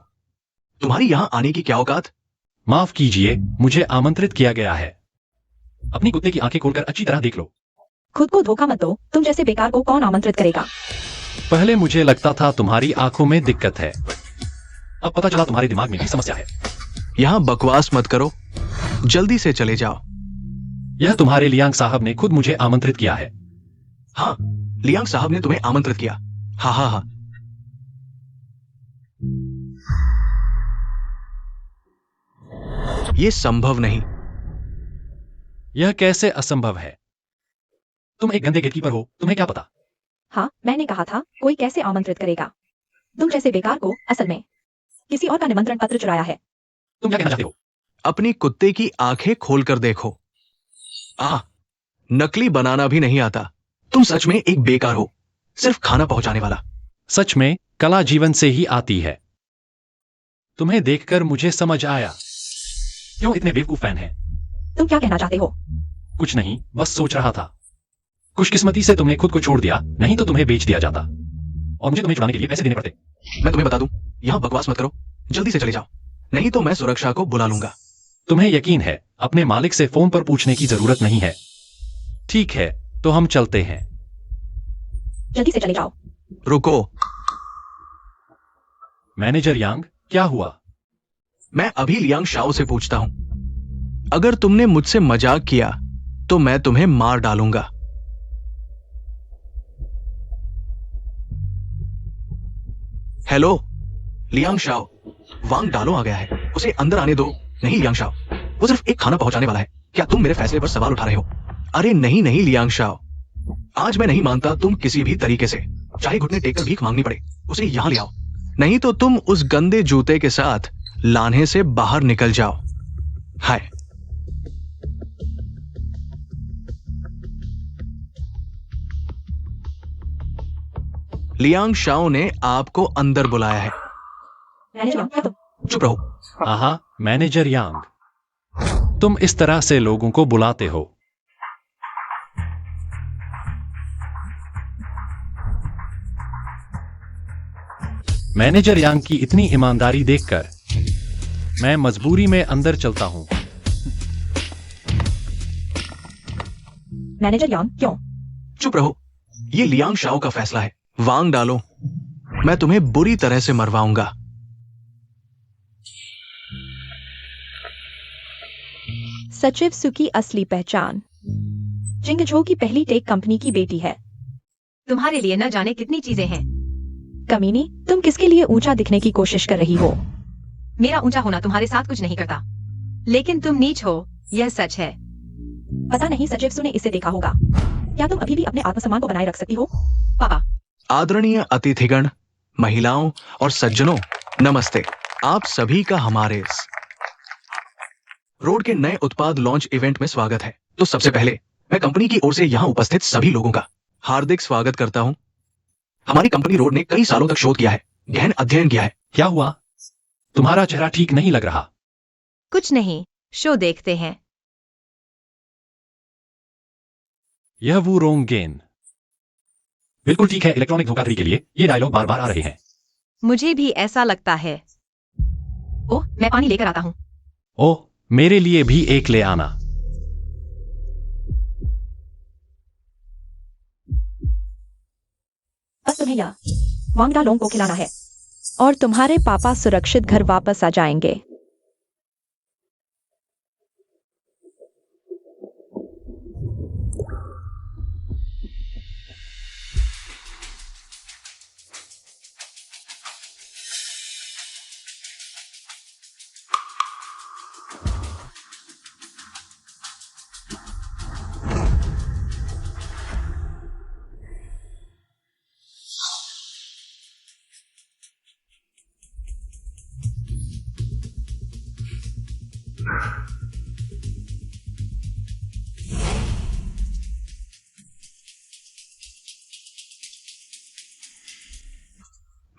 तुम्हारी यहां आने की क्या औकात? माफ कीजिए, मुझे आमंत्रित किया गया है। अपनी कुत्ते की आंखें खोलकर अच्छी तरह देख लो। खुद को धोखा मत दो, तुम जैसे बेकार को कौन आमंत्रित करेगा? पहले मुझे लगता था तुम्हारी आंखों में दिक्कत है, अब पता चला तुम्हारे दिमाग में भी समस्या है। यहां बकवास मत करो, जल्दी से चले जाओ। यह तुम्हारे लियांग साहब ने खुद मुझे आमंत्रित किया है। हाँ, लियांग साहब ने तुम्हें आमंत्रित किया। हाँ हाँ हाँ। ये संभव नहीं। यह कैसे असंभव है? तुम एक गंदे गेटकीपर हो, तुम्हें क्या पता? हाँ, मैंने कहा था कोई कैसे आमंत्रित करेगा। तुम जैसे बेकार को असल में किसी और का निमंत्रण पत्र चुराया है। तुम क्या कहना चाहते हो? अपनी कुत्ते की आंखें खोलकर देखो। नकली बनाना भी नहीं आता। तुम सच में एक बेकार हो, सिर्फ खाना पहुंचाने वाला। सच में, कला जीवन से ही आती है। तुम्हें देखकर मुझे समझ आया क्यों इतने बेवकूफ फैन हैं। तुम क्या कहना चाहते हो? कुछ नहीं, बस सोच रहा था। खुशकिस्मती से तुमने खुद को छोड़ दिया, नहीं तो तुम्हें बेच दिया जाता और मुझे तुम्हें छुड़ाने के लिए पैसे देने पड़ते। मैं तुम्हें बता दूं, यहां बकवास मत करो, जल्दी से चले जाओ, नहीं तो मैं सुरक्षा को बुला लूंगा। तुम्हें यकीन है अपने मालिक से फोन पर पूछने की जरूरत नहीं है। ठीक है, तो हम चलते हैं। जल्दी से चले जाओ। रुको, मैनेजर यांग, क्या हुआ? मैं अभी लियांग शाओ से पूछता हूं। अगर तुमने मुझसे मजाक किया तो मैं तुम्हें मार डालूंगा। हेलो लियांग शाओ, वांग डालो आ गया है, उसे अंदर आने दो। नहीं लियांग शाओ, वो सिर्फ एक खाना पहुंचाने वाला है। क्या तुम मेरे फैसले पर सवाल उठा रहे हो? अरे नहीं नहीं लियांग शाओ, आज मैं नहीं मानता तुम किसी भी तरीके से, चाहे घुटने टेक कर भीख मांगनी पड़े, उसे यहां ले आओ, नहीं तो तुम उस गंदे जूते के साथ लाने से बाहर निकल जाओ। हाय। लियांग शाओ ने आपको अंदर बुलाया है। मैनेजर, क्या तुम? चुप रहो। आहा, मैनेजर यांग, तुम इस तरह से लोगों को बुलाते हो? मैनेजर यांग की इतनी ईमानदारी देखकर मैं मजबूरी में अंदर चलता हूं। मैनेजर यांग, क्यों? चुप रहो, ये लियांग शाओ का फैसला है। वांग डालो, मैं तुम्हें बुरी तरह से मरवाऊंगा। सचिव सु की असली पहचान। जिंगझो की पहली टेक कंपनी की बेटी है। तुम्हारे लिए न जाने कितनी चीजें हैं। कमीनी, तुम किसके लिए ऊंचा दिखने की कोशिश कर रही हो? मेरा ऊंचा होना तुम्हारे साथ कुछ नहीं करता, लेकिन तुम नीच हो, यह सच है। पता नहीं सचिव सु ने इसे देखा होगा। क्या तुम अभी भी अपने आत्मसम्मान को बनाए रख सकती हो? पापा, आदरणीय अतिथिगण, महिलाओं और सज्जनों, नमस्ते। आप सभी का हमारे इस रोड के नए उत्पाद लॉन्च इवेंट में स्वागत है। तो सबसे पहले मैं कंपनी की ओर से यहां उपस्थित सभी लोगों का हार्दिक स्वागत करता हूं। हमारी कंपनी रोड ने कई सालों तक शोध किया है, गहन अध्ययन किया है। क्या हुआ? तुम्हारा चेहरा ठीक नहीं लग रहा। कुछ नहीं, शो देखते हैं। यह वो रोंग गेन। बिल्कुल ठीक है, इलेक्ट्रॉनिक धोखाधड़ी के लिए ये डायलॉग बार बार आ रहे हैं। मुझे भी ऐसा लगता है। ओह, मैं पानी लेकर आता हूँ। ओह, मेरे लिए भी एक ले आना। बस तुम्हें या वांगडा लोंग को खिलाना है और तुम्हारे पापा सुरक्षित घर वापस आ जाएंगे।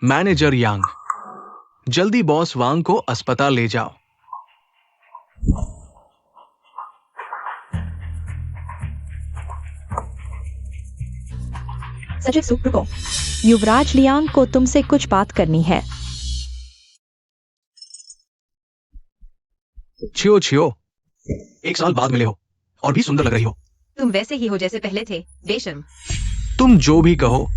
मैनेजर यांग, जल्दी बॉस वांग को अस्पताल ले जाओ। सचिव सु, रुको। युवराज लियांग को तुमसे कुछ बात करनी है। छियो छियो, 1 साल बाद मिले हो और भी सुंदर लग रही हो। तुम वैसे ही हो जैसे पहले थे, बेशर्म। तुम जो भी कहो,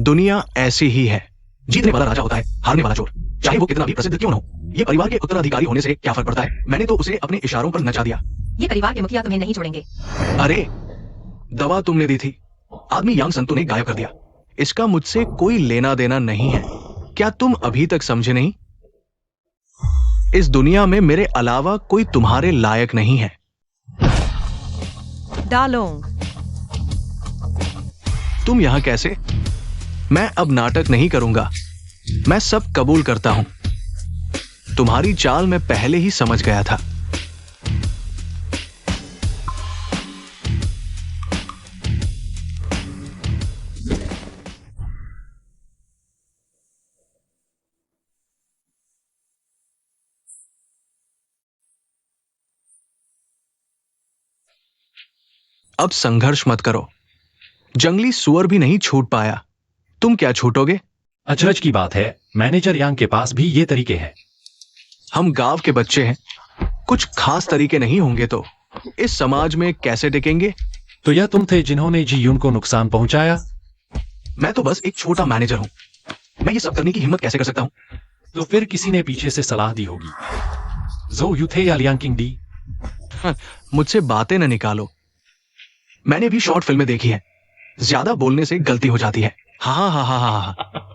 दुनिया ऐसी ही है। जीतने वाला राजा होता है, हारने वाला चोर, चाहे वो कितना भी प्रसिद्ध क्यों न हो। ये परिवार के उत्तराधिकारी होने से क्या फर्क पड़ता है? मैंने तो उसे अपने इशारों पर नचा दिया। ये परिवार के मुखिया तुम्हें नहीं छोड़ेंगे। अरे, दवा तुमने दी थी, आदमी यांग संतु ने गायब कर दिया। इसका मुझसे कोई लेना देना नहीं है। क्या तुम अभी तक समझे नहीं? इस दुनिया में मेरे अलावा कोई तुम्हारे लायक नहीं है। डालोंग, तुम यहां कैसे? मैं अब नाटक नहीं करूंगा। मैं सब कबूल करता हूं। तुम्हारी चाल मैं पहले ही समझ गया था। अब संघर्ष मत करो। जंगली सुअर भी नहीं छूट पाया, तुम क्या छूटोगे? अचरज की बात है, मैनेजर यांग के पास भी ये तरीके हैं। हम गांव के बच्चे हैं, कुछ खास तरीके नहीं होंगे तो इस समाज में कैसे टिकेंगे? तो यह तुम थे जिन्होंने जी यून को नुकसान पहुंचाया? मैं तो बस एक छोटा मैनेजर हूं। मैं ये सब करने की हिम्मत कैसे कर सकता हूं? तो फिर किसी ने पीछे से सलाह दी होगी। जो यू थे या लियांग किंग डी? मुझसे बातें न निकालो। मैंने भी शॉर्ट फिल्में देखी है। ज्यादा बोलने से गलती हो जाती है। हाँ हाँ हाँ हाँ हाँ।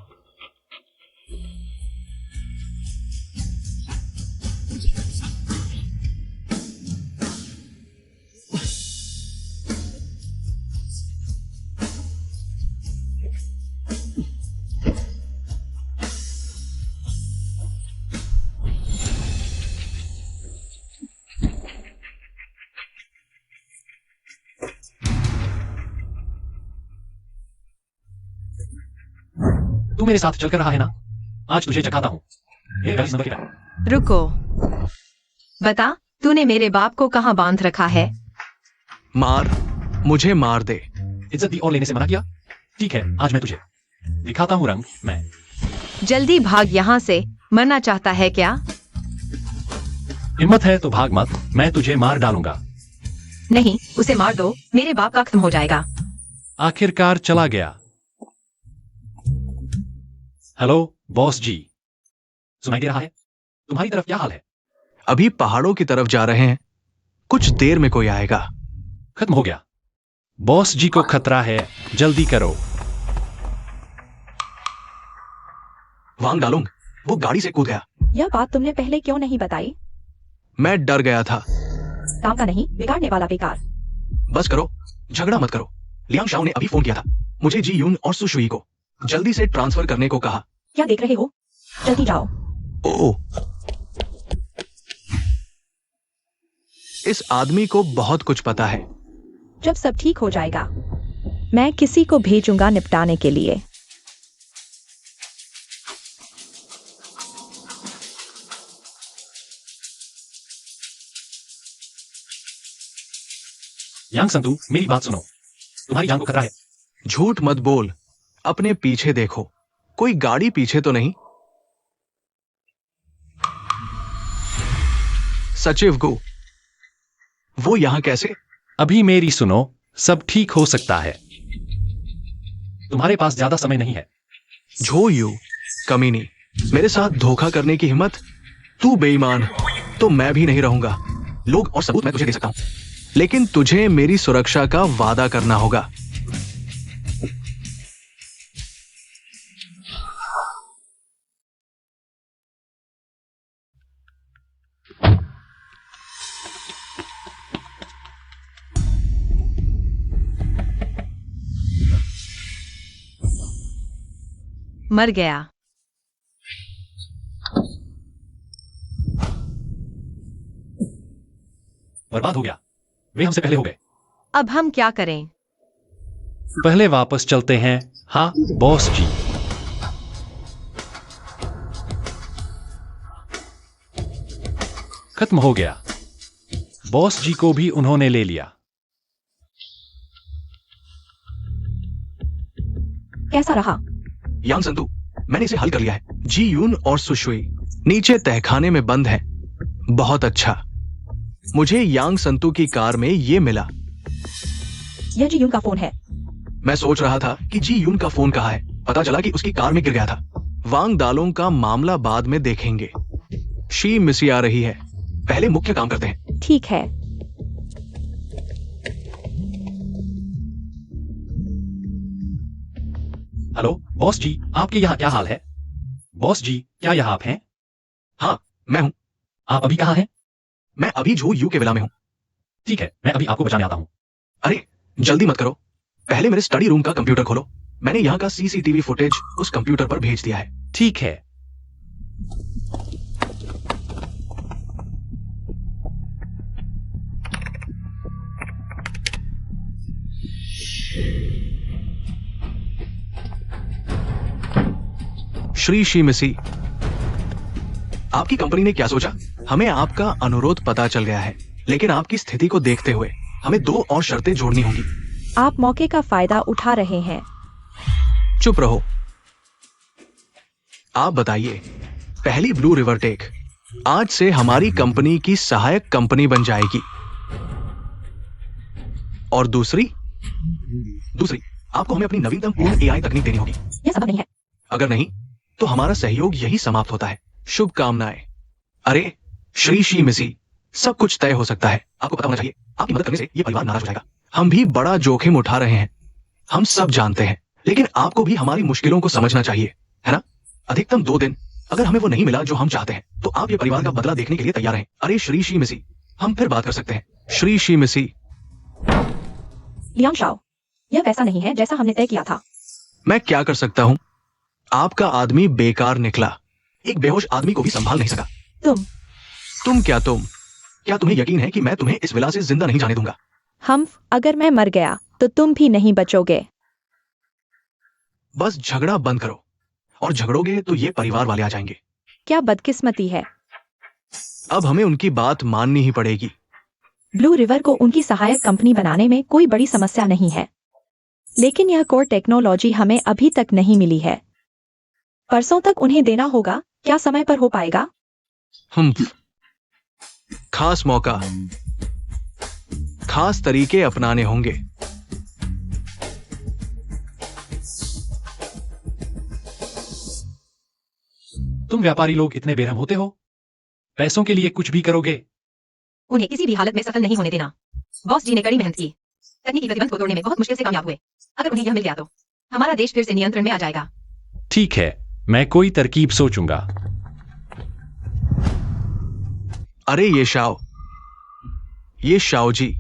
तू मेरे साथ चलकर रहा है ना? आज तुझे चखाता हूँ। ये 42 नंबर की बैग। रुको। बता, तूने मेरे बाप को कहाँ बांध रखा है? मार, मुझे मार दे। इज्जत दी और लेने से मना किया? ठीक है, आज मैं तुझे दिखाता हूँ रंग। मैं जल्दी भाग यहाँ से। मरना चाहता है क्या? हिम्मत है तो भाग मत, मैं तुझे मार डालूंगा। नहीं, उसे मार दो, मेरे बाप का खत्म हो जाएगा। आखिरकार चला गया। हेलो बॉस जी, सुनाई दे रहा है? तुम्हारी तरफ क्या हाल है? अभी पहाड़ों की तरफ जा रहे हैं। कुछ देर में कोई आएगा। खत्म हो गया। बॉस जी को खतरा है, जल्दी करो। वांग डालूंग, वो गाड़ी से कूद गया। यह बात तुमने पहले क्यों नहीं बताई? मैं डर गया था। काम का नहीं, बिगाड़ने वाला बेकार। बस करो, झगड़ा मत करो। लियांग शाओ ने अभी फोन किया था मुझे जी यून और सुशुई को जल्दी से ट्रांसफर करने को कहा। क्या देख रहे हो? जल्दी जाओ। ओ, इस आदमी को बहुत कुछ पता है। जब सब ठीक हो जाएगा, मैं किसी को भेजूंगा निपटाने के लिए। यांग संतू, मेरी बात सुनो। तुम्हारी जान को खतरा है। झूठ मत बोल, अपने पीछे देखो, कोई गाड़ी पीछे तो नहीं। सचिव गो, वो यहां कैसे? अभी मेरी सुनो, सब ठीक हो सकता है। तुम्हारे पास ज्यादा समय नहीं है। झो यू कमीनी, मेरे साथ धोखा करने की हिम्मत? तू बेईमान, तो मैं भी नहीं रहूंगा। लोग और सबूत मैं तुझे दे सकता हूं, लेकिन तुझे मेरी सुरक्षा का वादा करना होगा। मर गया। बर्बाद हो गया। वे हमसे पहले हो गए। अब हम क्या करें? पहले वापस चलते हैं। हाँ बॉस जी। खत्म हो गया। बॉस जी को भी उन्होंने ले लिया। कैसा रहा? यांग संतू, मैंने इसे हल कर लिया है। जी यून और सुशुई नीचे तहखाने में बंद हैं। बहुत अच्छा। मुझे यांग संतू की कार में ये मिला। यह जी यून का फोन है। मैं सोच रहा था कि जी यून का फोन कहाँ है। पता चला कि उसकी कार में गिर गया था। वांग दालों का मामला बाद में देखेंगे। शी मिसी आ रही है, पहले मुख्य काम करते हैं। ठीक है। हेलो बॉस जी, आपके यहाँ क्या हाल है? बॉस जी, क्या यहाँ आप हैं? हाँ, मैं हूं। आप अभी कहाँ हैं? मैं अभी झो यू के विला में हूं। ठीक है, मैं अभी आपको बचाने आता हूँ। अरे जल्दी मत करो, पहले मेरे स्टडी रूम का कंप्यूटर खोलो। मैंने यहाँ का सीसीटीवी फुटेज उस कंप्यूटर पर भेज दिया है। ठीक है। श्री शी मिसी, आपकी कंपनी ने क्या सोचा? हमें आपका अनुरोध पता चल गया है, लेकिन आपकी स्थिति को देखते हुए हमें 2 और शर्तें जोड़नी होंगी। आप मौके का फायदा उठा रहे हैं। चुप रहो। आप बताइए। पहली ब्लू रिवर टेक आज से हमारी कंपनी की सहायक कंपनी बन जाएगी। और दूसरी आपको हमें अपनी नवीनतम पूर्ण एआई तकनीक देनी होगी। यह संभव नहीं है। अगर नहीं तो हमारा सहयोग यही समाप्त होता है। शुभकामनाएं। अरे श्री शी मिसी, सब कुछ तय हो सकता है। आपको पता होना चाहिए, आपकी मदद करने से यह परिवार नाराज हो जाएगा। हम भी बड़ा जोखिम उठा रहे हैं, हम सब जानते हैं, लेकिन आपको भी हमारी मुश्किलों को समझना चाहिए, है ना? अधिकतम 2 दिन। अगर हमें वो नहीं मिला जो हम चाहते हैं, तो आप ये परिवार का बदला देखने के लिए तैयार हैं। अरे श्री शी मिसी, हम फिर बात कर सकते हैं। श्री शी मिसी। लियांग शाओ, यह वैसा नहीं है जैसा हमने तय किया था। मैं क्या कर सकता हूं? आपका आदमी बेकार निकला, एक बेहोश आदमी को भी संभाल नहीं सका। तुम क्या तुम्हें यकीन है कि मैं तुम्हें इस विला से जिंदा नहीं जाने दूंगा? अगर मैं मर गया तो तुम भी नहीं बचोगे। बस झगड़ा बंद करो, और झगड़ोगे तो ये परिवार वाले आ जाएंगे। क्या बदकिस्मती है। अब हमें उनकी बात माननी ही पड़ेगी। ब्लू रिवर को उनकी सहायक कंपनी बनाने में कोई बड़ी समस्या नहीं है, लेकिन यह कोर टेक्नोलॉजी हमें अभी तक नहीं मिली है। परसों तक उन्हें देना होगा। क्या समय पर हो पाएगा? खास मौका, खास तरीके अपनाने होंगे। तुम व्यापारी लोग इतने बेरहम होते हो? पैसों के लिए कुछ भी करोगे? उन्हें किसी भी हालत में सफल नहीं होने देना। बॉस जी ने कड़ी मेहनत की, तकनीकी प्रतिबंध को तोड़ने में बहुत मुश्किल से कामयाब हुए। अगर उन्हें यह मिल गया तो हमारा देश फिर से नियंत्रण में आ जाएगा। ठीक है, मैं कोई तरकीब सोचूंगा। अरे ये शाओ जी।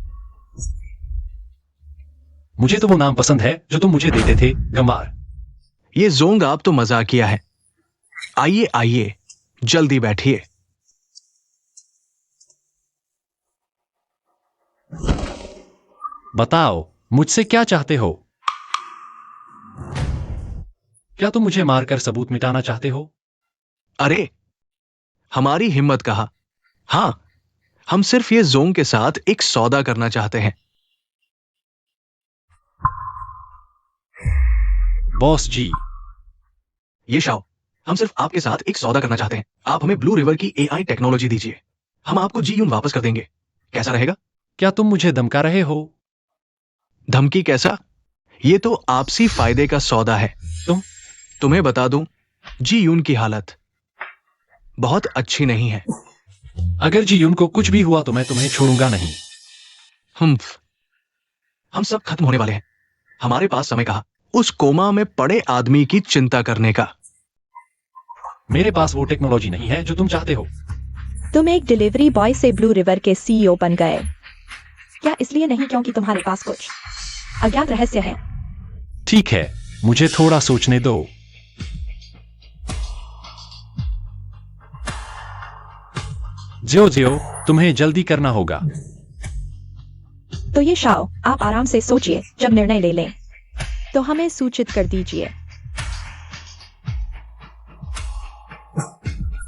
मुझे तो वो नाम पसंद है जो तुम मुझे देते थे, गंवार। ये जोंग आप तो मजाकिया है। आइए आइए, जल्दी बैठिए। बताओ, मुझसे क्या चाहते हो? क्या तुम मुझे मारकर सबूत मिटाना चाहते हो? अरे, हमारी हिम्मत कहा। हाँ, हम सिर्फ ये जोंग के साथ एक सौदा करना चाहते हैं। बॉस जी, ये शाओ, हम सिर्फ आपके साथ एक सौदा करना चाहते हैं। आप हमें ब्लू रिवर की एआई टेक्नोलॉजी दीजिए, हम आपको जी यून वापस कर देंगे। कैसा रहेगा? क्या तुम मुझे धमका रहे हो? धमकी कैसा? ये तो आपसी फायदे का सौदा है। तुम्हें बता दूं, जी यून की हालत बहुत अच्छी नहीं है। अगर जी यून को कुछ भी हुआ तो मैं तुम्हें छोड़ूंगा नहीं। हम सब खत्म होने वाले हैं। हमारे पास समय कहा उस कोमा में पड़े आदमी की चिंता करने का। मेरे पास वो टेक्नोलॉजी नहीं है जो तुम चाहते हो। तुम एक डिलीवरी बॉय से ब्लू रिवर के सीईओ बन गए, क्या इसलिए नहीं क्योंकि तुम्हारे पास कुछ अज्ञात रहस्य है? ठीक है, मुझे थोड़ा सोचने दो। जियो, तुम्हें जल्दी करना होगा। तो ये शाओ, आप आराम से सोचिए, जब निर्णय ले लें तो हमें सूचित कर दीजिए।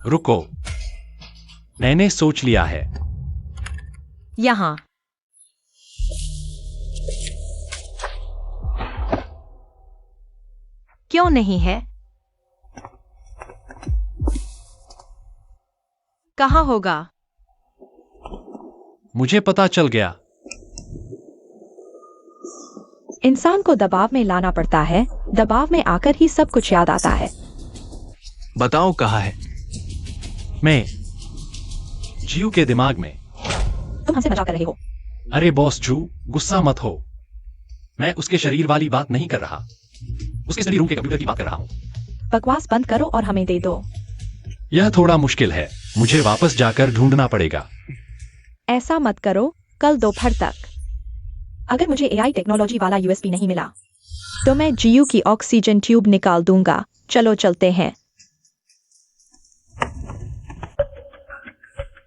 रुको, मैंने सोच लिया है। यहाँ क्यों नहीं है? कहाँ होगा? मुझे पता चल गया। इंसान को दबाव में लाना पड़ता है, दबाव में आकर ही सब कुछ याद आता है। बताओ कहाँ है? मैं जियो के दिमाग में। तुम हमसे मजाक कर रहे हो? अरे बॉस जू, गुस्सा मत हो। मैं उसके शरीर वाली बात नहीं कर रहा, उसके शरीर रूम के कंप्यूटर की बात कर रहा हूं। बकवास बंद करो और हमें दे दो। यह थोड़ा मुश्किल है, मुझे वापस जाकर ढूंढना पड़ेगा। ऐसा मत करो, कल दोपहर तक। अगर मुझे एआई टेक्नोलॉजी वाला यूएसपी नहीं मिला तो मैं जीयू की ऑक्सीजन ट्यूब निकाल दूंगा। चलो चलते हैं।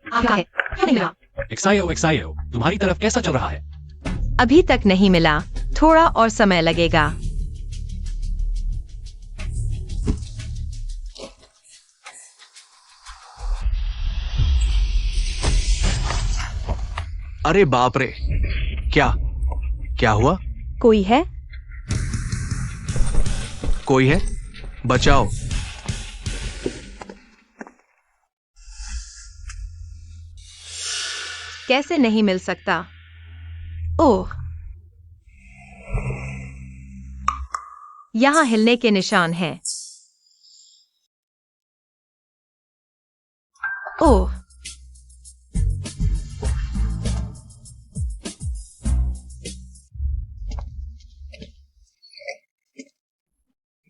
क्यों नहीं मिला? एक्सायो, तुम्हारी तरफ कैसा चल रहा है? अभी तक नहीं मिला, थोड़ा और समय लगेगा। अरे बाप रे, क्या हुआ? कोई है? कोई है? बचाओ। कैसे नहीं मिल सकता? ओह, यहाँ हिलने के निशान हैं। ओह,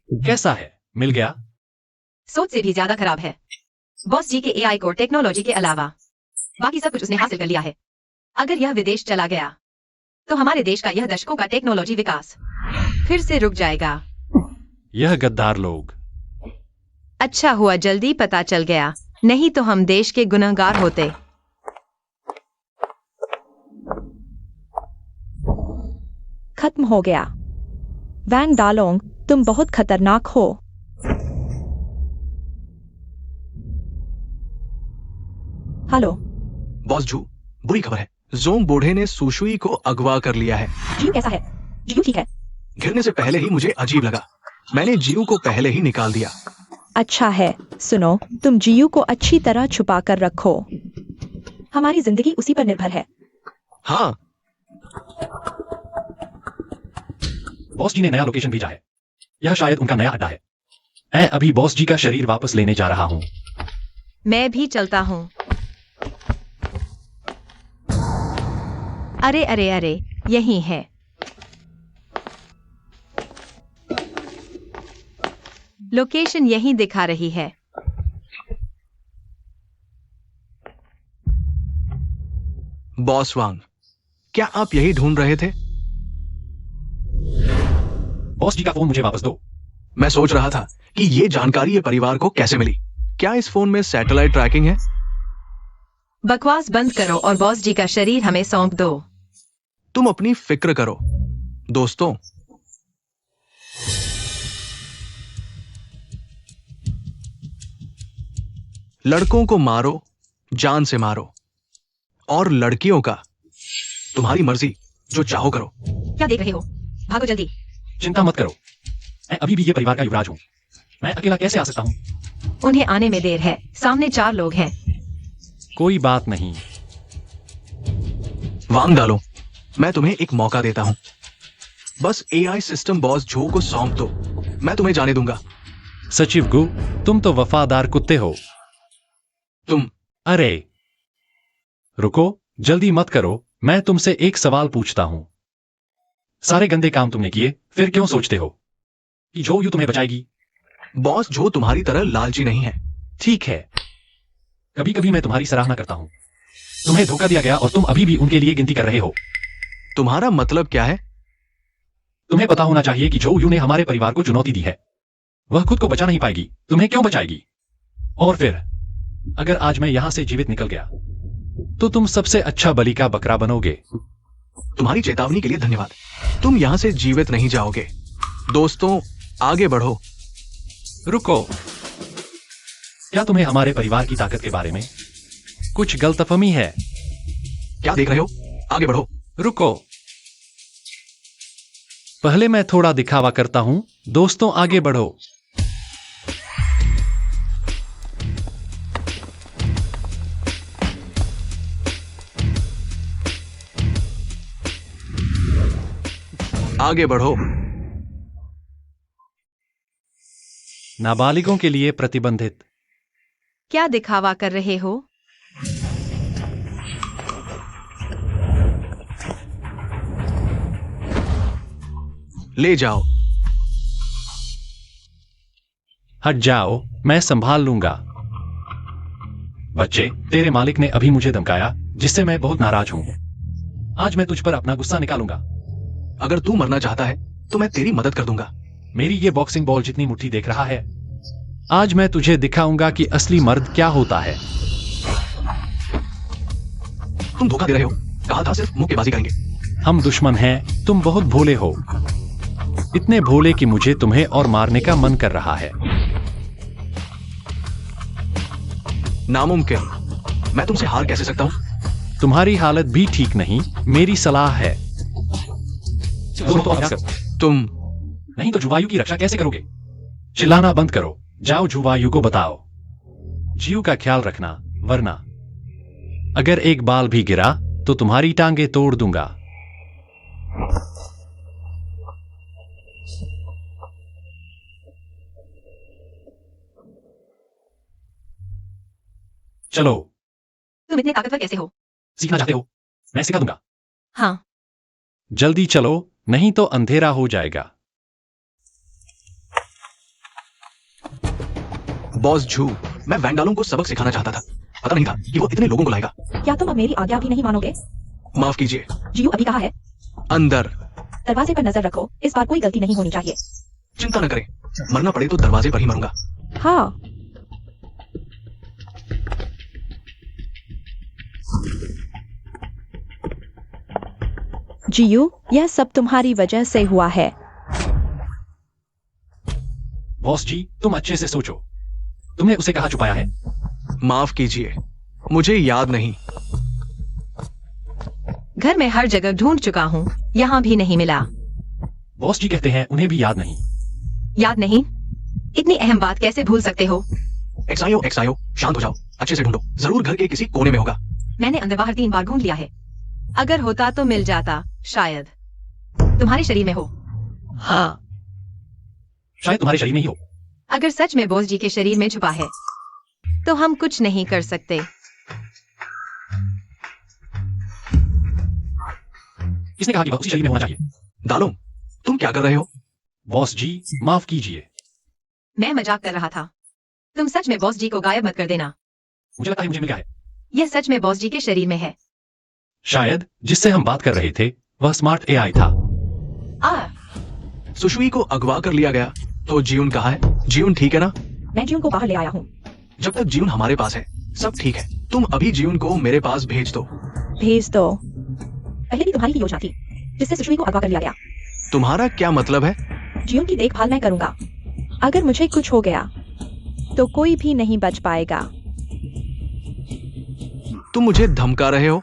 कैसा है? मिल गया? सोच से भी ज्यादा खराब है। बॉस जी के एआई को टेक्नोलॉजी के अलावा बाकी सब कुछ उसने हासिल कर लिया है। अगर यह विदेश चला गया तो हमारे देश का यह दशकों का टेक्नोलॉजी विकास फिर से रुक जाएगा। यह गद्दार लोग। अच्छा हुआ जल्दी पता चल गया, नहीं तो हम देश के गुनहगार होते। खत्म हो गया। वैंग डालोंग, तुम बहुत खतरनाक हो। हेलो बॉस जू, बुरी खबर है। जोंग बूढ़े ने सुशुई को अगवा कर लिया है। जीयू कैसा है? जीयू ठीक है? गिरने से पहले ही मुझे अजीब लगा। मैंने जीयू को पहले ही निकाल दिया। अच्छा है, सुनो, तुम जीयू को अच्छी तरह छुपा कर रखो। हमारी जिंदगी उसी पर निर्भर है। हाँ, बॉस जी ने नया लोकेशन भेजा है, यह शायद उनका नया अड्डा है। मैं अभी बॉस जी का शरीर वापस लेने जा रहा हूँ। मैं भी चलता हूँ। अरे अरे अरे, यही है। लोकेशन यही दिखा रही है। बॉस वांग, क्या आप यही ढूंढ रहे थे? बॉस जी का फोन मुझे वापस दो। मैं सोच रहा था कि ये जानकारी ये परिवार को कैसे मिली। क्या इस फोन में सैटेलाइट ट्रैकिंग है? बकवास बंद करो और बॉस जी का शरीर हमें सौंप दो। तुम अपनी फिक्र करो दोस्तों। लड़कों को मारो, जान से मारो, और लड़कियों का तुम्हारी मर्जी, जो चाहो करो। क्या देख रहे हो? भागो जल्दी। चिंता मत करो, मैं अभी भी ये परिवार का युवराज हूँ। मैं अकेला कैसे आ सकता हूँ? उन्हें आने में देर है, सामने 4 लोग हैं। कोई बात नहीं। वांग डालो, मैं तुम्हें एक मौका देता हूं। बस एआई सिस्टम बॉस झो को सौंप दो, मैं तुम्हें जाने दूंगा। सचिव गु, तुम तो वफादार कुत्ते हो। तुम अरे रुको, जल्दी मत करो, मैं तुमसे एक सवाल पूछता हूं। सारे गंदे काम तुमने किए, फिर क्यों सोचते हो कि जो यू तुम्हें बचाएगी? बॉस झो तुम्हारी तरह लालची नहीं है। ठीक है, कभी कभी मैं तुम्हारी सराहना करता हूं। तुम्हें धोखा दिया गया और तुम अभी भी उनके लिए गिनती कर रहे हो। तुम्हारा मतलब क्या है? तुम्हें पता होना चाहिए कि जो यू ने हमारे परिवार को चुनौती दी है, वह खुद को बचा नहीं पाएगी, तुम्हें क्यों बचाएगी? और फिर अगर आज मैं यहां से जीवित निकल गया तो तुम सबसे अच्छा बलि का बकरा बनोगे। तुम्हारी चेतावनी के लिए धन्यवाद। तुम यहां से जीवित नहीं जाओगे। दोस्तों, आगे बढ़ो। रुको, क्या तुम्हें हमारे परिवार की ताकत के बारे में कुछ गलतफहमी है? क्या देख रहे हो? आगे बढ़ो। रुको, पहले मैं थोड़ा दिखावा करता हूं। दोस्तों, आगे बढ़ो। आगे बढ़ो। नाबालिगों के लिए प्रतिबंधित। क्या दिखावा कर रहे हो? ले जाओ। हट जाओ, मैं संभाल लूंगा। बच्चे, तेरे मालिक ने अभी मुझे धमकाया, जिससे मैं बहुत नाराज हूं। आज मैं तुझ पर अपना गुस्सा निकालूंगा। अगर तू मरना चाहता है तो मैं तेरी मदद कर दूंगा। मेरी ये बॉक्सिंग बॉल जितनी मुट्ठी देख रहा है। आज मैं तुझे दिखाऊंगा कि असली मर्द क्या होता है। तुम धोखा दे रहे हो। कहा था सिर्फ मुक्केबाजी करेंगे। हम दुश्मन हैं, तुम बहुत भोले हो। इतने भोले कि मुझे तुम्हें और मारने का मन कर रहा है। नामुमकिन। मैं तुमसे हार कैसे सकता हूं? तुम्हारी हालत भी ठीक नहीं, मेरी सलाह है। तुम नहीं तो जुवायु की रक्षा कैसे करोगे? चिल्लाना बंद करो, जाओ जुवायु को बताओ। जीव का ख्याल रखना, वरना अगर एक बाल भी गिरा तो तुम्हारी टांगे तोड़ दूंगा। चलो। तुम इतने ताकतवर कैसे हो? सीखना चाहते हो? मैं सिखा दूंगा। हाँ। जल्दी चलो, नहीं तो अंधेरा हो जाएगा। बॉस झू, मैं वैंडालों को सबक सिखाना चाहता था। पता नहीं था कि वो इतने लोगों को लाएगा। क्या तुम अब मेरी आज्ञा भी नहीं मानोगे? माफ कीजिए। जियो अभी कहाँ है? अंदर। दरवाजे पर नजर रखो, इस बार कोई गलती नहीं होनी चाहिए। चिंता न करें, मरना पड़े तो दरवाजे पर ही मरूंगा। हाँ। जियो, यह सब तुम्हारी वजह से हुआ है। बॉस जी, तुम अच्छे से सोचो। तुमने उसे कहाँ छुपाया है? माफ कीजिए, मुझे याद नहीं। घर में हर जगह ढूंढ चुका हूँ, यहाँ भी नहीं मिला। बॉस जी कहते हैं उन्हें भी याद नहीं। याद नहीं? इतनी अहम बात कैसे भूल सकते हो? एक्सायो, शांत हो जाओ। अच्छे से ढूंढो, जरूर घर के किसी कोने में होगा। मैंने अंदर बाहर 3 बार ढूंढ लिया है। अगर होता तो मिल जाता, शायद। तुम्हारे शरीर में हो। हाँ। शायद तुम्हारे शरीर में ही हो। अगर सच में बॉस जी के शरीर में छुपा है तो हम कुछ नहीं कर सकते। किसने कहा कि वह उसी शरीर में होना चाहिए? दालों, तुम क्या कर रहे हो? बॉस जी, माफ कीजिए। मैं मजाक कर रहा था। तुम सच में बॉस जी को गायब मत कर देना। मुझे लगता है मुझे मिल गया है। यह सच में बॉस जी के शरीर में है। शायद जिससे हम बात कर रहे थे वह स्मार्ट एआई था। सुशुई को अगवा कर लिया गया। तो जीवन कहाँ है? जीवन ठीक है ना? मैं जीवन को बाहर ले आया हूँ। जब तक जीवन हमारे पास है सब ठीक है। तुम अभी जीवन को मेरे पास भेज दो। भेज दो। पहले भी तुम्हारी ही योजना थी जिससे सुश्री को अगवा कर लिया गया। तुम्हारा क्या मतलब है? जीवन की देखभाल मैं करूंगा। अगर मुझे कुछ हो गया तो कोई भी नहीं बच पाएगा। तुम मुझे धमका रहे हो?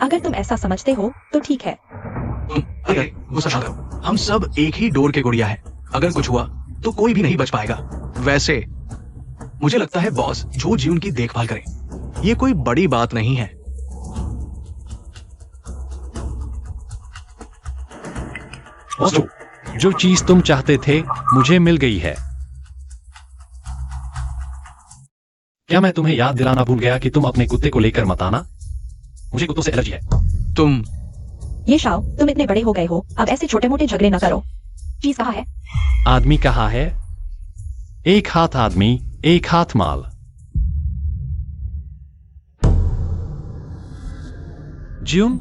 अगर तुम ऐसा समझते हो तो ठीक है। अरे गुस्सा शांत करो। हम सब एक ही डोर के गुड़िया है। अगर कुछ हुआ तो कोई भी नहीं बच पाएगा। वैसे मुझे लगता है बॉस जो जीवन की देखभाल करे ये कोई बड़ी बात नहीं है। बॉस जो चीज तुम चाहते थे मुझे मिल गई है। क्या मैं तुम्हें याद दिलाना भूल गया कि तुम अपने कुत्ते को लेकर मत आना? मुझे कुत्तों से एलर्जी है। तुम ये शाओ, तुम इतने बड़े हो गए हो, अब ऐसे छोटे मोटे झगड़े न करो। चीज कहाँ है? आदमी कहाँ है? एक हाथ आदमी, एक हाथ माल। ज्यून,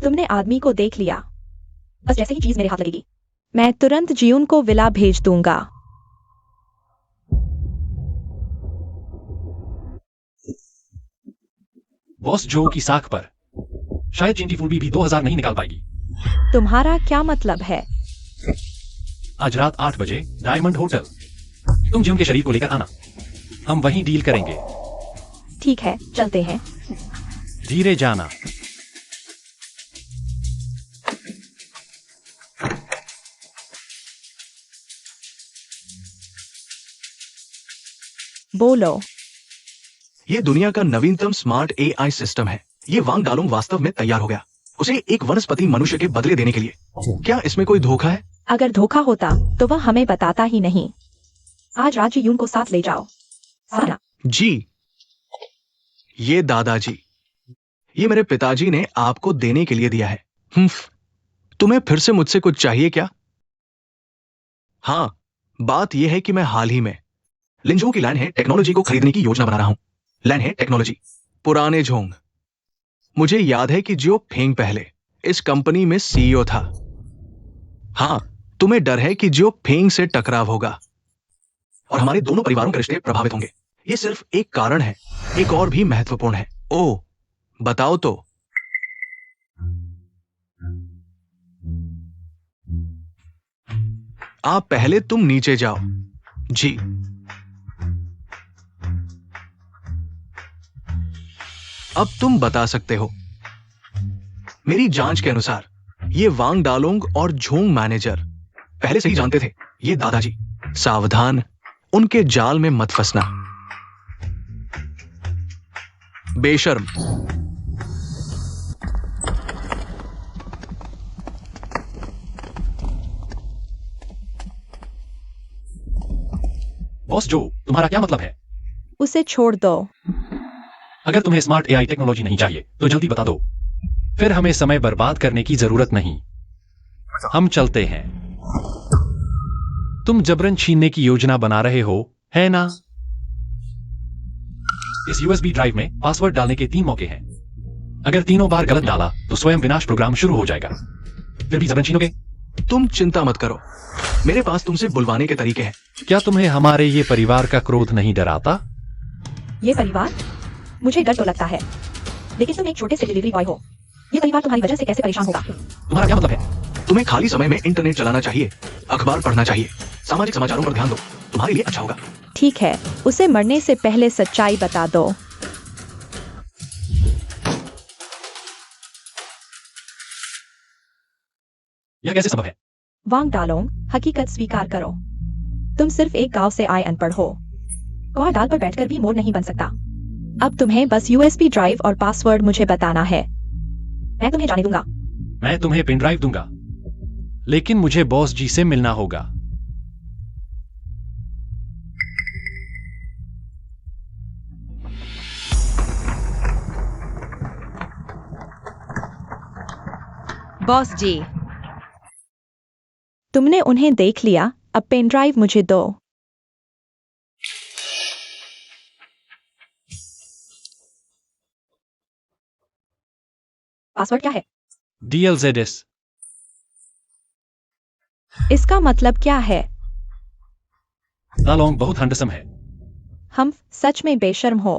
तुमने आदमी को देख लिया। बस जैसे ही चीज मेरे हाथ लगेगी मैं तुरंत जीवन को विला भेज दूंगा। बॉस जो की साख पर शायद चिंटी फूल भी 2000 नहीं निकाल पाएगी। तुम्हारा क्या मतलब है? आज रात 8 बजे डायमंड होटल। तुम जीवन के शरीर को लेकर आना, हम वहीं डील करेंगे। ठीक है, चलते हैं। धीरे जाना। बोलो। ये दुनिया का नवीनतम स्मार्ट एआई सिस्टम है। ये वांग डालोंग वास्तव में तैयार हो गया उसे एक वनस्पति मनुष्य के बदले देने के लिए। क्या इसमें कोई धोखा है? अगर धोखा होता तो वह हमें बताता ही नहीं। आज राजी यून को साथ ले जाओ। सारा। जी, ये दादाजी, ये मेरे पिताजी ने आपको देने के लिए दिया है। तुम्हें फिर से मुझसे कुछ चाहिए क्या? हाँ, बात यह है कि मैं हाल ही में लिंजो की लैंड है टेक्नोलॉजी को खरीदने की योजना बना रहा हूं। लैंड है टेक्नोलॉजी, पुराने झोंग। मुझे याद है कि जियो फेंग पहले इस कंपनी में सीईओ था। हाँ, तुम्हें डर है कि जियो फेंग से टकराव होगा और हमारे दोनों परिवारों के रिश्ते प्रभावित होंगे। यह सिर्फ एक कारण है, एक और भी महत्वपूर्ण है। ओह, बताओ तो। आप पहले तुम नीचे जाओ। जी, अब तुम बता सकते हो। मेरी जांच के अनुसार ये वांग डालोंग और झोंग मैनेजर पहले से ही जानते थे। ये दादाजी, सावधान, उनके जाल में मत फंसना। बेशर्म। बॉस जो, तुम्हारा क्या मतलब है? उसे छोड़ दो। अगर तुम्हें स्मार्ट एआई टेक्नोलॉजी नहीं चाहिए तो जल्दी बता दो, फिर हमें समय बर्बाद करने की जरूरत नहीं। हम चलते हैं। तुम जबरन छीनने की योजना बना रहे हो, है ना? इस यूएसबी ड्राइव में पासवर्ड डालने के 3 मौके हैं। अगर तीनों बार गलत डाला तो स्वयं विनाश प्रोग्राम शुरू हो जाएगा। फिर भी जबरन छीनोगे? तुम चिंता मत करो, मेरे पास तुमसे बुलवाने के तरीके हैं। क्या तुम्हें हमारे ये परिवार का क्रोध नहीं डराता? ये परिवार? मुझे डर तो लगता है, लेकिन तुम एक छोटे से डिलीवरी बॉय हो। ये परिवार तुम्हारी वजह से कैसे परेशान होगा? तुम्हारा क्या मतलब है? तुम्हें खाली समय में इंटरनेट चलाना चाहिए, अखबार पढ़ना चाहिए, सामाजिक समाचारों पर ध्यान दो, तुम्हारे लिए अच्छा होगा। ठीक है, उसे मरने से पहले सच्चाई बता दो। यह कैसे संभव है? वांग डालोंग, हकीकत स्वीकार करो। तुम सिर्फ एक गांव से आए अनपढ़ हो। कौवा डाल पर बैठकर भी मोर नहीं बन सकता। अब तुम्हें बस यूएसबी ड्राइव और पासवर्ड मुझे बताना है। मैं तुम्हें जाने दूंगा। मैं तुम्हें पेन ड्राइव दूंगा, लेकिन मुझे बॉस जी से मिलना होगा। बॉस जी, तुमने उन्हें देख लिया, अब पेन ड्राइव मुझे दो। पासवर्ड क्या है? DLZS। इसका मतलब क्या है? दालोंग बहुत हैंडसम है। हम सच में बेशर्म हो।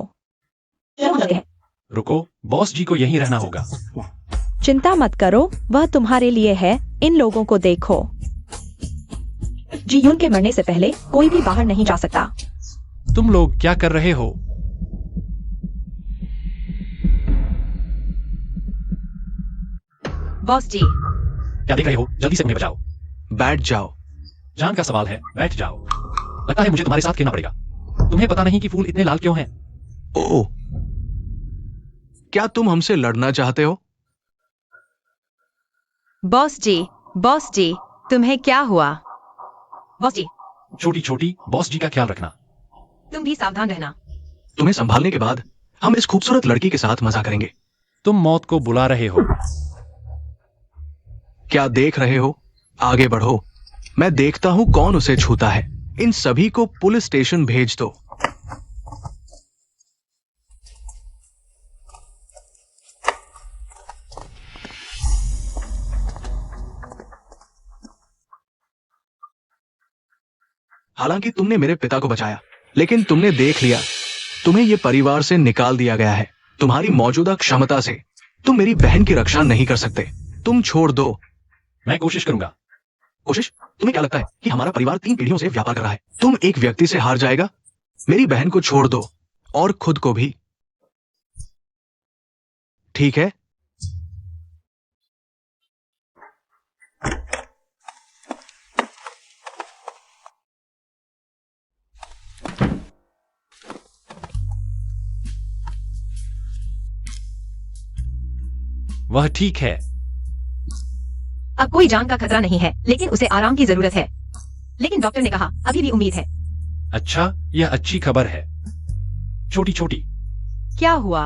चलो चलते हैं। रुको, बॉस जी को यहीं रहना होगा। चिंता मत करो, वह तुम्हारे लिए है। इन लोगों को देखो। जी यून के मरने से पहले कोई भी बाहर नहीं जा सकता। तुम लोग क्या कर रहे हो? बॉस जी, क्या देख रहे हो? जल्दी से उन्हें बचाओ। बैठ जाओ। जान का सवाल है, बैठ जाओ। लगता है मुझे तुम्हारे साथ खेलना पड़ेगा। तुम्हें पता नहीं कि फूल इतने लाल क्यों हैं? ओह, क्या तुम हमसे लड़ना चाहते हो? बॉस जी, तुम्हें क्या हुआ? बॉस जी, छोटी छोटी, बॉस जी का ख्याल रखना। तुम भी सावधान रहना। तुम्हें संभालने के बाद हम इस खूबसूरत लड़की के साथ मजा करेंगे। तुम मौत को बुला रहे हो। क्या देख रहे हो? आगे बढ़ो। मैं देखता हूं कौन उसे छूता है। इन सभी को पुलिस स्टेशन भेज दो। हालांकि तुमने मेरे पिता को बचाया, लेकिन तुमने देख लिया, तुम्हें यह परिवार से निकाल दिया गया है। तुम्हारी मौजूदा क्षमता से तुम मेरी बहन की रक्षा नहीं कर सकते। तुम छोड़ दो। मैं कोशिश करूंगा। कोशिश? तुम्हें क्या लगता है कि हमारा परिवार 3 पीढ़ियों से व्यापार कर रहा है? तुम एक व्यक्ति से हार जाएगा। मेरी बहन को छोड़ दो और खुद को भी। ठीक है? वह ठीक है। अब कोई जान का खतरा नहीं है, लेकिन उसे आराम की जरूरत है। लेकिन डॉक्टर ने कहा अभी भी उम्मीद है। अच्छा, यह अच्छी खबर है। छोटी छोटी। क्या हुआ?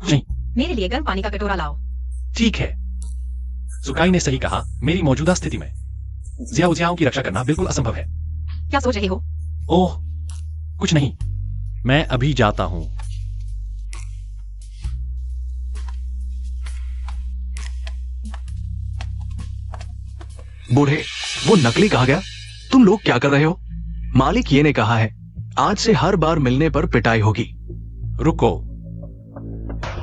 नहीं, मेरे लिए गर्म पानी का कटोरा लाओ। ठीक है। सुकाई ने सही कहा, मेरी मौजूदा स्थिति में ज़ियाओ की रक्षा करना बिल्कुल असंभव है। क्या सोच रहे हो? ओह, कुछ नहीं। मैं अभी जाता हूं। बूढ़े, वो नकली कहा गया। तुम लोग क्या कर रहे हो? मालिक ये ने कहा है, आज से हर बार मिलने पर पिटाई होगी। रुको।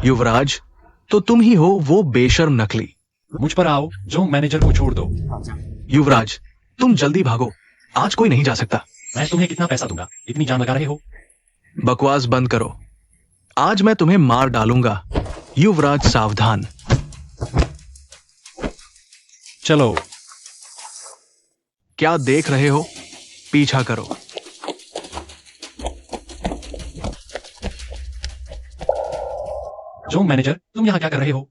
युवराज, तो तुम ही हो वो बेशर्म नकली। मुझ पर आओ, जो मैनेजर को छोड़ दो। युवराज, तुम जल्दी भागो। आज कोई नहीं जा सकता। मैं तुम्हें कितना पैसा दूंगा? इतनी जान लगा रहे हो? बकवास बंद करो। आज मैं तुम्हें मार डालूंगा। युवराज सावधान। चलो। क्या देख रहे हो? पीछा करो। जो मैनेजर, तुम यहां क्या कर रहे हो?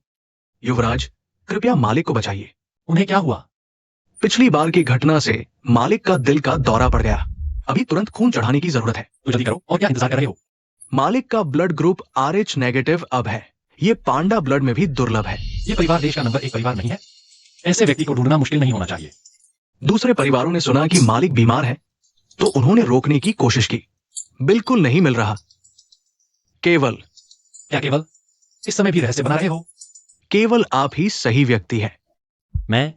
युवराज, कृपया मालिक को बचाइए। उन्हें क्या हुआ? पिछली बार की घटना से मालिक का दिल का दौरा पड़ गया। अभी तुरंत खून चढ़ाने की जरूरत है। तो जल्दी करो, और क्या इंतजार कर रहे हो? मालिक का ब्लड ग्रुप RH नेगेटिव अब है। ये पांडा ब्लड में भी दुर्लभ है। ये परिवार देश का नंबर 1 परिवार नहीं है। ऐसे व्यक्ति को ढूंढना मुश्किल नहीं होना चाहिए। दूसरे परिवारों ने सुना कि मालिक बीमार है, तो उन्होंने रोकने की कोशिश की। बिल्कुल नहीं मिल रहा। केवल क्या केवल? इस समय भी रहस्य बना रहे हो? केवल आप ही सही व्यक्ति हैं। मैं?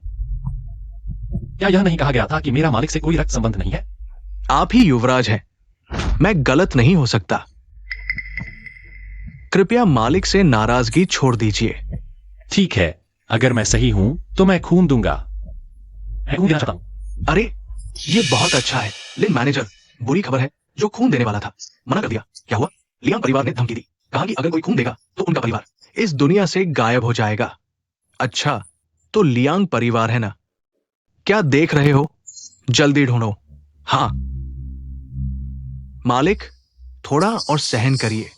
क्या यह नहीं कहा गया था कि मेरा मालिक से कोई रक्त संबंध नहीं है? आप ही युवराज हैं। मैं गलत नहीं हो सकता। कृपया मालिक से नाराजगी छोड़ दीजिए। ठीक है, अगर मैं सही हूं तो मैं खून दूंगा। मैं खून देना चाहता हूं। अरे, ये बहुत अच्छा है। लेकिन मैनेजर, बुरी खबर है। जो खून देने वाला था, मना कर दिया। क्या हुआ? लियांग परिवार ने धमकी दी। कहा कि अगर कोई खून देगा तो उनका परिवार इस दुनिया से गायब हो जाएगा। अच्छा, तो लियांग परिवार है ना? क्या देख रहे हो? जल्दी ढूंढो। हाँ मालिक, थोड़ा और सहन करिए।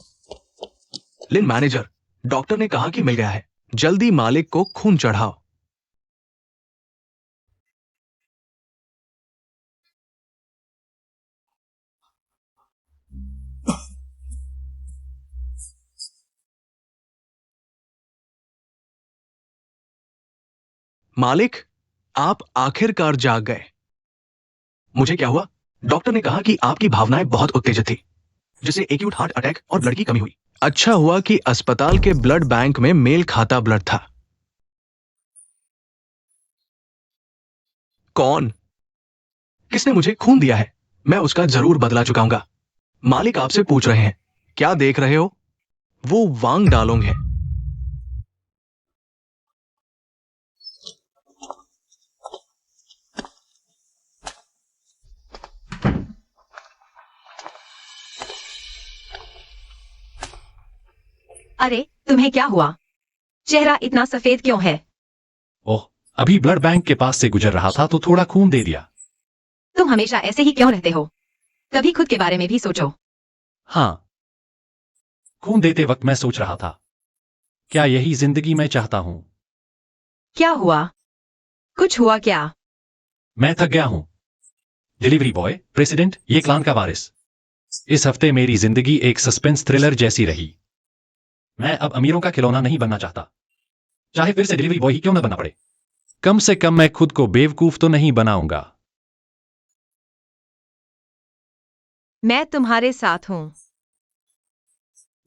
लेकिन मैनेजर, डॉक्टर ने कहा कि मिल गया है। जल्दी मालिक को खून चढ़ाओ। मालिक, आप आखिरकार जाग गए। मुझे क्या हुआ? डॉक्टर ने कहा कि आपकी भावनाएं बहुत उत्तेजित थी, जिससे एक्यूट हार्ट अटैक और ब्लड की कमी हुई। अच्छा हुआ कि अस्पताल के ब्लड बैंक में मेल खाता ब्लड था। कौन? किसने मुझे खून दिया है, मैं उसका जरूर बदला चुकाऊंगा। मालिक आपसे पूछ रहे हैं, क्या देख रहे हो? वो वांग डालोंग है। अरे तुम्हें क्या हुआ? चेहरा इतना सफेद क्यों है? ओह, अभी ब्लड बैंक के पास से गुजर रहा था तो थोड़ा खून दे दिया। तुम हमेशा ऐसे ही क्यों रहते हो? कभी खुद के बारे में भी सोचो। हाँ, खून देते वक्त मैं सोच रहा था, क्या यही जिंदगी मैं चाहता हूं? क्या हुआ? कुछ हुआ क्या? मैं थक गया हूं। डिलीवरी बॉय, प्रेसिडेंट, ये क्लान का वारिस। इस हफ्ते मेरी जिंदगी एक सस्पेंस थ्रिलर जैसी रही। मैं अब अमीरों का खिलौना नहीं बनना चाहता, चाहे फिर से डिलीवरी बॉय ही क्यों न बनना पड़े। कम से कम मैं खुद को बेवकूफ तो नहीं बनाऊंगा। मैं तुम्हारे साथ हूं।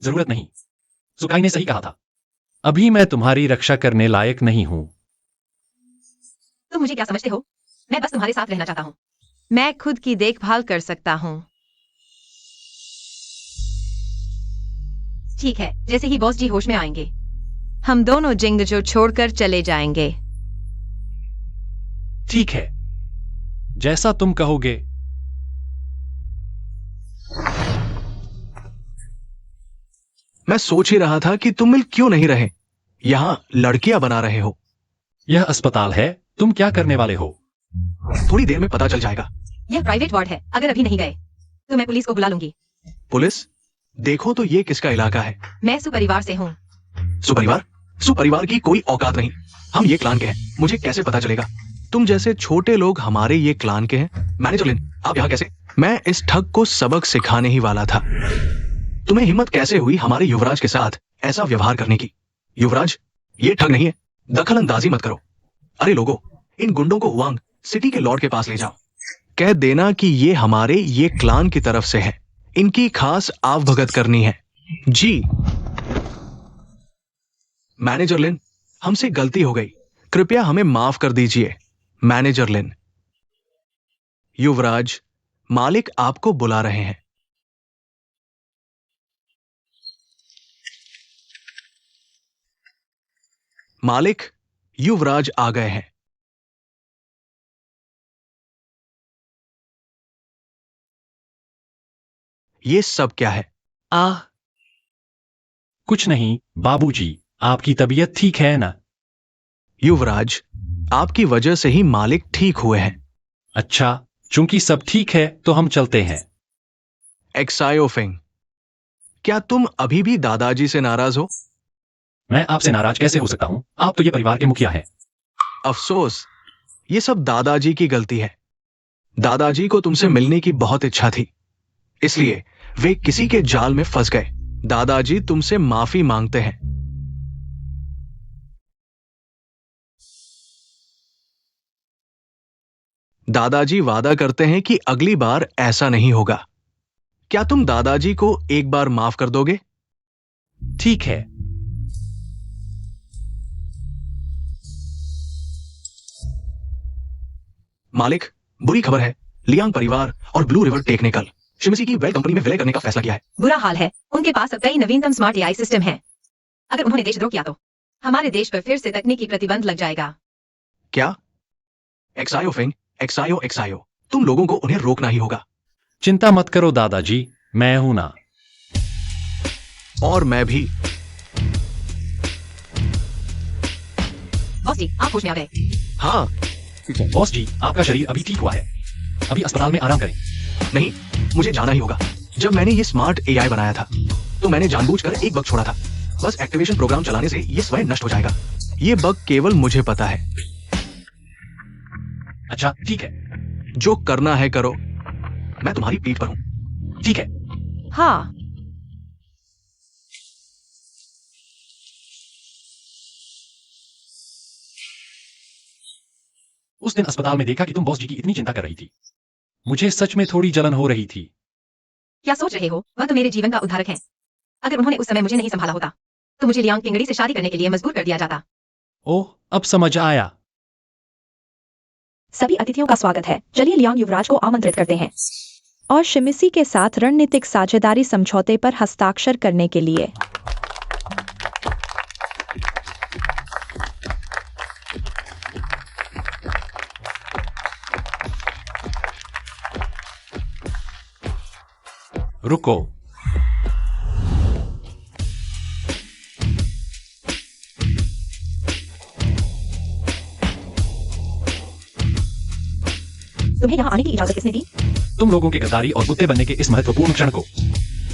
जरूरत नहीं, सुकाई ने सही कहा था। अभी मैं तुम्हारी रक्षा करने लायक नहीं हूं। तुम मुझे क्या समझते हो? मैं बस तुम्हारे साथ रहना चाहता हूँ। मैं खुद की देखभाल कर सकता हूं। ठीक है, जैसे ही बॉस जी होश में आएंगे। हम दोनों जिंग जो छोड़कर चले जाएंगे। ठीक है, जैसा तुम कहोगे। मैं सोच ही रहा था कि तुम मिल क्यों नहीं रहे, यहां लड़कियां बना रहे हो। यह अस्पताल है, तुम क्या करने वाले हो? थोड़ी देर में पता चल जाएगा। यह प्राइवेट वार्ड है, अगर अभी नहीं गए तो मैं पुलिस को बुला लूंगी। पुलिस? देखो तो ये किसका इलाका है? मैं सुपरिवार से हूँ। सुपरिवार? सुपरिवार की कोई औकात नहीं। हम ये क्लान के हैं, मुझे कैसे पता चलेगा? तुम जैसे छोटे लोग हमारे ये क्लान के हैं। मैनेजर लिन, आप यहाँ कैसे? मैं इस ठग को सबक सिखाने ही वाला था। तुम्हें हिम्मत कैसे हुई हमारे युवराज के साथ ऐसा व्यवहार करने की? युवराज, ये ठग नहीं है, दखल अंदाजी मत करो। अरे लोगों, इन गुंडों को हुआंग सिटी के लॉर्ड के पास ले जाओ। कह देना कि ये हमारे ये क्लान की तरफ से है, इनकी खास आवभगत करनी है। जी मैनेजर लिन, हमसे गलती हो गई, कृपया हमें माफ कर दीजिए। मैनेजर लिन। युवराज, मालिक आपको बुला रहे हैं। मालिक, युवराज आ गए हैं। ये सब क्या है? आह, कुछ नहीं बाबूजी, आपकी तबीयत ठीक है ना? युवराज, आपकी वजह से ही मालिक ठीक हुए हैं। अच्छा, चूंकि सब ठीक है तो हम चलते हैं। एक्सायोफिंग, क्या तुम अभी भी दादाजी से नाराज हो? मैं आपसे नाराज कैसे हो सकता हूं? आप तो ये परिवार के मुखिया हैं। अफसोस, ये सब दादाजी की गलती है। दादाजी को तुमसे मिलने की बहुत इच्छा थी, इसलिए वे किसी के जाल में फंस गए। दादाजी तुमसे माफी मांगते हैं। दादाजी वादा करते हैं कि अगली बार ऐसा नहीं होगा। क्या तुम दादाजी को एक बार माफ कर दोगे? ठीक है। मालिक, बुरी खबर है, लियांग परिवार और ब्लू रिवर टेक्निकल शिमसी की वेल कंपनी में विलय करने का फैसला किया है। बुरा हाल है, उनके पास अब कई नवीनतम स्मार्ट एआई सिस्टम है। अगर उन्होंने देशद्रोह किया तो हमारे देश पर फिर से तकनीकी प्रतिबंध लग जाएगा। क्या? एक्सायो फिंग, एक्सायो एक्सायो, तुम लोगों को उन्हें रोकना ही होगा। चिंता मत करो दादाजी, मैं हूं ना। और मैं भी। बॉस जी, आप होश में आ गए। हाँ। बॉस जी, आपका शरीर अभी ठीक हुआ है, अभी अस्पताल में आराम करें। नहीं, मुझे जाना ही होगा। जब मैंने ये स्मार्ट एआई बनाया था तो मैंने जानबूझकर एक बग छोड़ा था। बस एक्टिवेशन प्रोग्राम चलाने से ये स्वयं नष्ट हो जाएगा। ये बग केवल मुझे पता है। अच्छा ठीक है। जो करना है करो, मैं तुम्हारी पीठ पर हूं। ठीक है। हाँ, उस दिन अस्पताल में देखा कि तुम बॉस जी की इतनी चिंता कर रही थी। मुझे सच में थोड़ी जलन हो रही थी। क्या सोच रहे हो, वह तो मेरे जीवन का उद्धारक है। अगर उन्होंने उस समय मुझे नहीं संभाला होता तो मुझे लियांग किंगड़ी से शादी करने के लिए मजबूर कर दिया जाता। ओह, अब समझ आया। सभी अतिथियों का स्वागत है। चलिए लियांग युवराज को आमंत्रित करते हैं और शिमिसी के साथ रणनीतिक साझेदारी समझौते पर हस्ताक्षर करने के लिए। रुको। तुम्हें यहाँ आने की इजाजत किसने दी? तुम लोगों के गद्दारी और कुत्ते बनने के इस महत्वपूर्ण क्षण को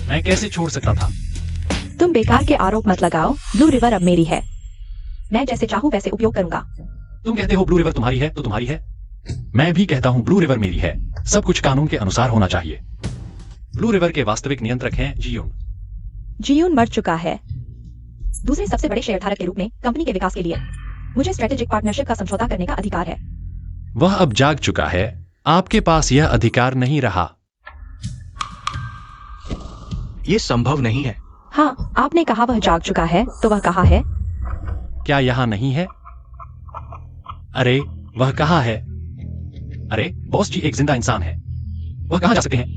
मैं कैसे छोड़ सकता था? तुम बेकार के आरोप मत लगाओ। ब्लू रिवर अब मेरी है। मैं जैसे चाहूँ वैसे उपयोग करूंगा। तुम कहते हो ब्लू रिवर तुम्हारी है तो तुम्हारी है। मैं भी कहता हूँ ब्लू रिवर मेरी है। सब कुछ कानून के अनुसार होना चाहिए। ब्लू रिवर के वास्तविक नियंत्रक हैं जियोन। जियोन मर चुका है। दूसरे सबसे बड़े शेयरधारक के रूप में कंपनी के विकास के लिए मुझे स्ट्रेटेजिक पार्टनरशिप का समझौता करने का अधिकार है। वह अब जाग चुका है। आपके पास यह अधिकार नहीं रहा। ये संभव नहीं है। हाँ, आपने कहा वह जाग चुका है, तो वह कहाँ है? क्या यहाँ नहीं है? अरे, वह कहाँ है? अरे, बॉस जी एक जिंदा इंसान है। वह कहाँ जा सकते हैं?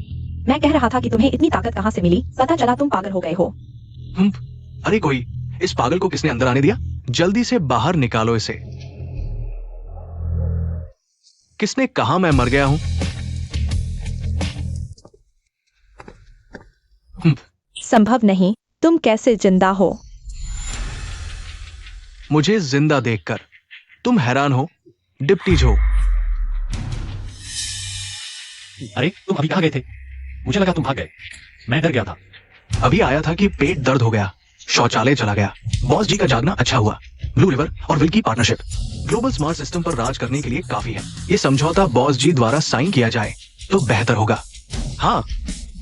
मैं कह रहा था कि तुम्हें इतनी ताकत कहाँ से मिली? पता चला तुम पागल हो गए हो। अरे कोई, इस पागल को किसने अंदर आने दिया? जल्दी से बाहर निकालो इसे। किसने कहा मैं मर गया हूं? संभव नहीं। तुम कैसे जिंदा हो? मुझे जिंदा देखकर तुम हैरान हो? डिप्टी जो। अरे, तुम अभी कहाँ गए थे? मुझे लगा तुम भाग गए। मैं डर गया था। अभी आया था कि पेट दर्द हो गया, शौचालय चला गया। बॉस जी का जागना अच्छा हुआ। ब्लू रिवर और विल की पार्टनरशिप ग्लोबल स्मार्ट सिस्टम पर राज करने के लिए काफी है। ये समझौता बॉस जी द्वारा साइन किया जाए तो बेहतर होगा। हाँ,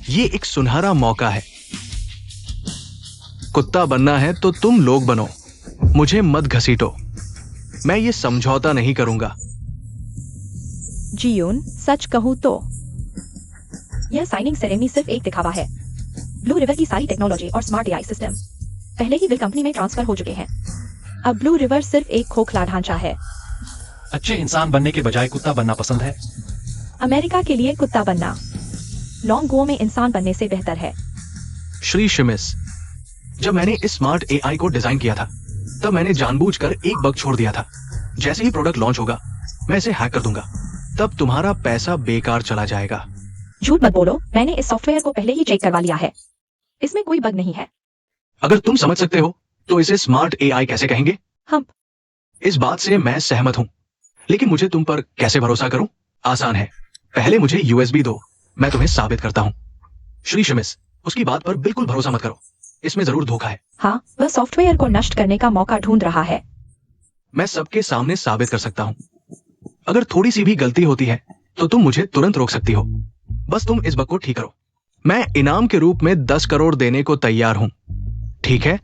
ये एक सुनहरा मौका है। कुत्ता बनना है तो तुम लोग बनो, मुझे मत घसीटो। मैं ये समझौता नहीं करूंगा। जियोन, सच कहूँ तो यह साइनिंग सेरेमनी सिर्फ एक दिखावा है। ब्लू रिवर की सारी टेक्नोलॉजी और स्मार्ट एआई सिस्टम पहले ही विल कंपनी में ट्रांसफर हो चुके हैं। अब ब्लू रिवर सिर्फ एक खोखला ढांचा है। अच्छे इंसान बनने के बजाय कुत्ता बनना पसंद है। अमेरिका के लिए कुत्ता बनना लॉन्ग गो में इंसान बनने से बेहतर है। श्री शिमिस, जब मैंने इस स्मार्ट एआई को डिजाइन किया था तब मैंने जानबूझकर एक बग छोड़ दिया था। जैसे ही प्रोडक्ट लॉन्च होगा मैं इसे हैक कर दूंगा, तब तुम्हारा पैसा बेकार चला जाएगा। झूठ मत बोलो, मैंने इस सॉफ्टवेयर को पहले ही चेक करवा लिया है। इसमें कोई बग नहीं है। अगर तुम समझ सकते हो तो इसे स्मार्ट एआई कैसे कहेंगे? हम इस बात से मैं सहमत हूं, लेकिन मुझे तुम पर कैसे भरोसा करूं? आसान है, पहले मुझे यूएसबी दो, मैं तुम्हें साबित करता हूं। श्री शिमिस, उसकी बात पर बिल्कुल भरोसा मत करो, इसमें जरूर धोखा है। हाँ, वह सॉफ्टवेयर को नष्ट करने का मौका ढूंढ रहा है। मैं सबके सामने साबित कर सकता हूं। अगर थोड़ी सी भी गलती होती है तो तुम मुझे तुरंत रोक सकती हो। बस तुम इस बग को ठीक करो। मैं इनाम के रूप में 10 करोड़ देने को तैयार हूं, ठीक है?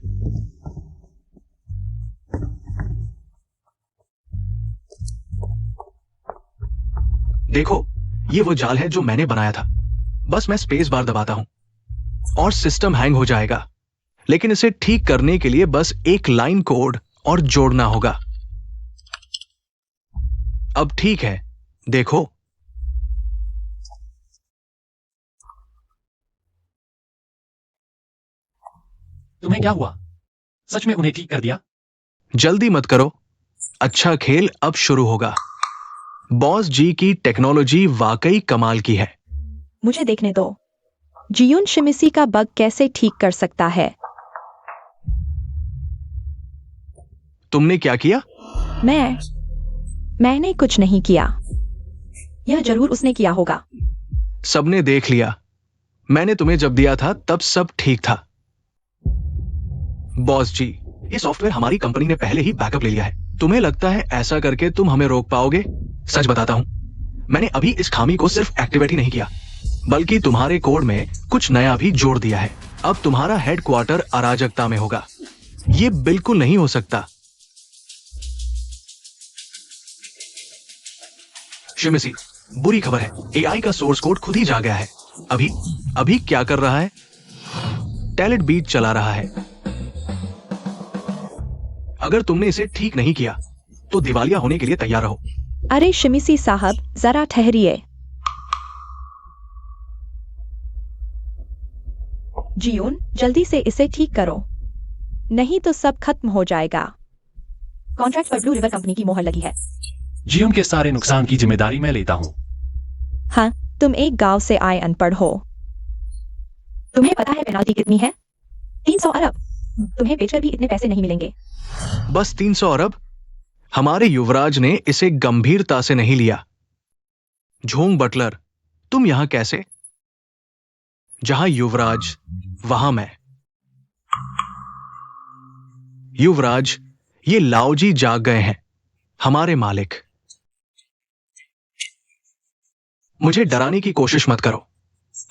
देखो, ये वो जाल है जो मैंने बनाया था। बस मैं स्पेस बार दबाता हूं और सिस्टम हैंग हो जाएगा, लेकिन इसे ठीक करने के लिए बस एक लाइन कोड और जोड़ना होगा। अब ठीक है, देखो। तुम्हें क्या हुआ? सच में उन्हें ठीक कर दिया? जल्दी मत करो, अच्छा खेल अब शुरू होगा। बॉस जी की टेक्नोलॉजी वाकई कमाल की है। मुझे देखने दो। जियोन शिमिसी का बग कैसे ठीक कर सकता है? तुमने क्या किया? मैंने कुछ नहीं किया। यह जरूर उसने किया होगा। सबने देख लिया। मैंने तुम्हें जब दिया था तब सब ठीक था। बॉस जी, ये सॉफ्टवेयर हमारी कंपनी ने पहले ही बैकअप ले लिया है। तुम्हें लगता है ऐसा करके तुम हमें रोक पाओगे? सच बताता हूं, मैंने अभी इस खामी को सिर्फ एक्टिवेट ही नहीं किया, बल्कि तुम्हारे कोड में कुछ नया भी जोड़ दिया है। अब तुम्हारा हेडक्वार्टर अराजकता में होगा। ये बिल्कुल नहीं हो सकता। शिमिसी, बुरी खबर है, एआई का सोर्स कोड खुद ही जा गया है। अभी अभी क्या कर रहा है? टैलेंट बीट चला रहा है। अगर तुमने इसे ठीक नहीं किया तो दिवालिया होने के लिए तैयार रहो। अरे शिमिसी साहब, जरा ठहरिए। जियोन, जल्दी से इसे ठीक करो, नहीं तो सब खत्म हो जाएगा। कॉन्ट्रैक्ट पर ब्लू रिवर कंपनी की मोहर लगी है। जीवन के सारे नुकसान की जिम्मेदारी मैं लेता हूँ। हाँ, तुम एक गांव से आए अनपढ़ हो। तुम्हें पता है पेनाल्टी कितनी है? 300 अरब। तुम्हें बेचकर भी इतने पैसे नहीं मिलेंगे। बस 300 अरब? हमारे युवराज ने इसे गंभीरता से नहीं लिया। झोंग बटलर, तुम यहां कैसे? जहां युवराज वहां मैं। युवराज, ये लाओजी जाग गए हैं, हमारे मालिक। मुझे डराने की कोशिश मत करो।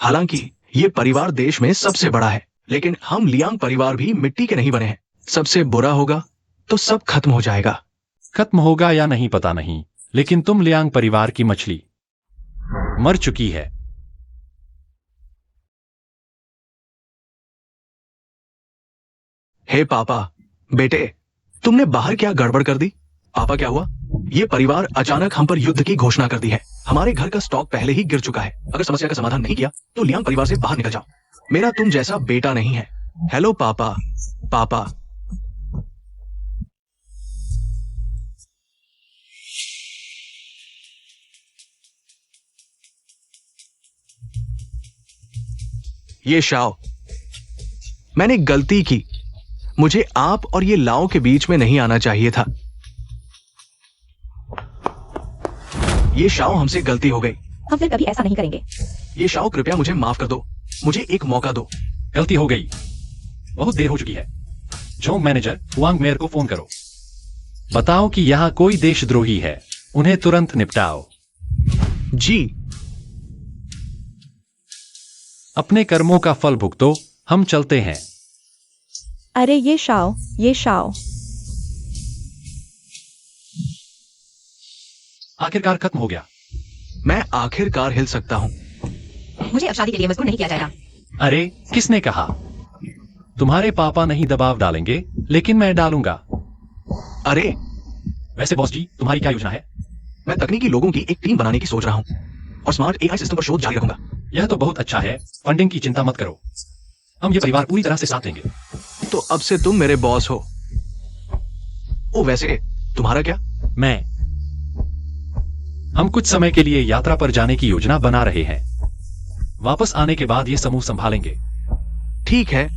हालांकि ये परिवार देश में सबसे बड़ा है, लेकिन हम लियांग परिवार भी मिट्टी के नहीं बने हैं। सबसे बुरा होगा तो सब खत्म हो जाएगा। खत्म होगा या नहीं पता नहीं, लेकिन तुम लियांग परिवार की मछली मर चुकी है। हे पापा, बेटे, तुमने बाहर क्या गड़बड़ कर दी? पापा, क्या हुआ? ये परिवार अचानक हम पर युद्ध की घोषणा कर दी है। हमारे घर का स्टॉक पहले ही गिर चुका है। अगर समस्या का समाधान नहीं किया तो लियांग परिवार से बाहर निकल जाओ। मेरा तुम जैसा बेटा नहीं है। हेलो पापा। पापा, ये शाओ, मैंने गलती की। मुझे आप और ये लाओ के बीच में नहीं आना चाहिए था। ये शाओ, हमसे गलती हो गई। हम फिर कभी ऐसा नहीं करेंगे। ये शाओ, कृपया मुझे माफ कर दो। मुझे एक मौका दो। गलती हो गई, बहुत देर हो चुकी है। झोंग मैनेजर हुआंग मेयर को फोन करो। बताओ कि यहां कोई देशद्रोही है, उन्हें तुरंत निपटाओ। जी। अपने कर्मों का फल भुगतो, हम चलते हैं। अरे ये शाओ, ये शाओ। आखिरकार खत्म हो गया। मैं आखिरकार हिल सकता हूं। मुझे अब शादी के लिए मजबूर नहीं किया जाएगा। अरे, किसने कहा? तुम्हारे पापा नहीं दबाव डालेंगे, लेकिन मैं डालूंगा। अरे, वैसे बॉस जी, तुम्हारी क्या योजना है? मैं तकनीकी लोगों की एक टीम बनाने की सोच रहा हूं और स्मार्ट एआई सिस्टम पर शोध जारी रखूंगा। यह तो बहुत अच्छा है। फंडिंग की चिंता मत करो, हम ये परिवार पूरी तरह से साथ देंगे। तो अब से तुम मेरे बॉस हो। ओ, वैसे तुम्हारा क्या? हम कुछ समय के लिए यात्रा पर जाने की योजना बना रहे हैं। वापस आने के बाद ये समूह संभालेंगे। ठीक है,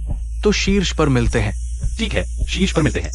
तो शीर्ष पर मिलते हैं। ठीक है, शीर्ष पर मिलते हैं।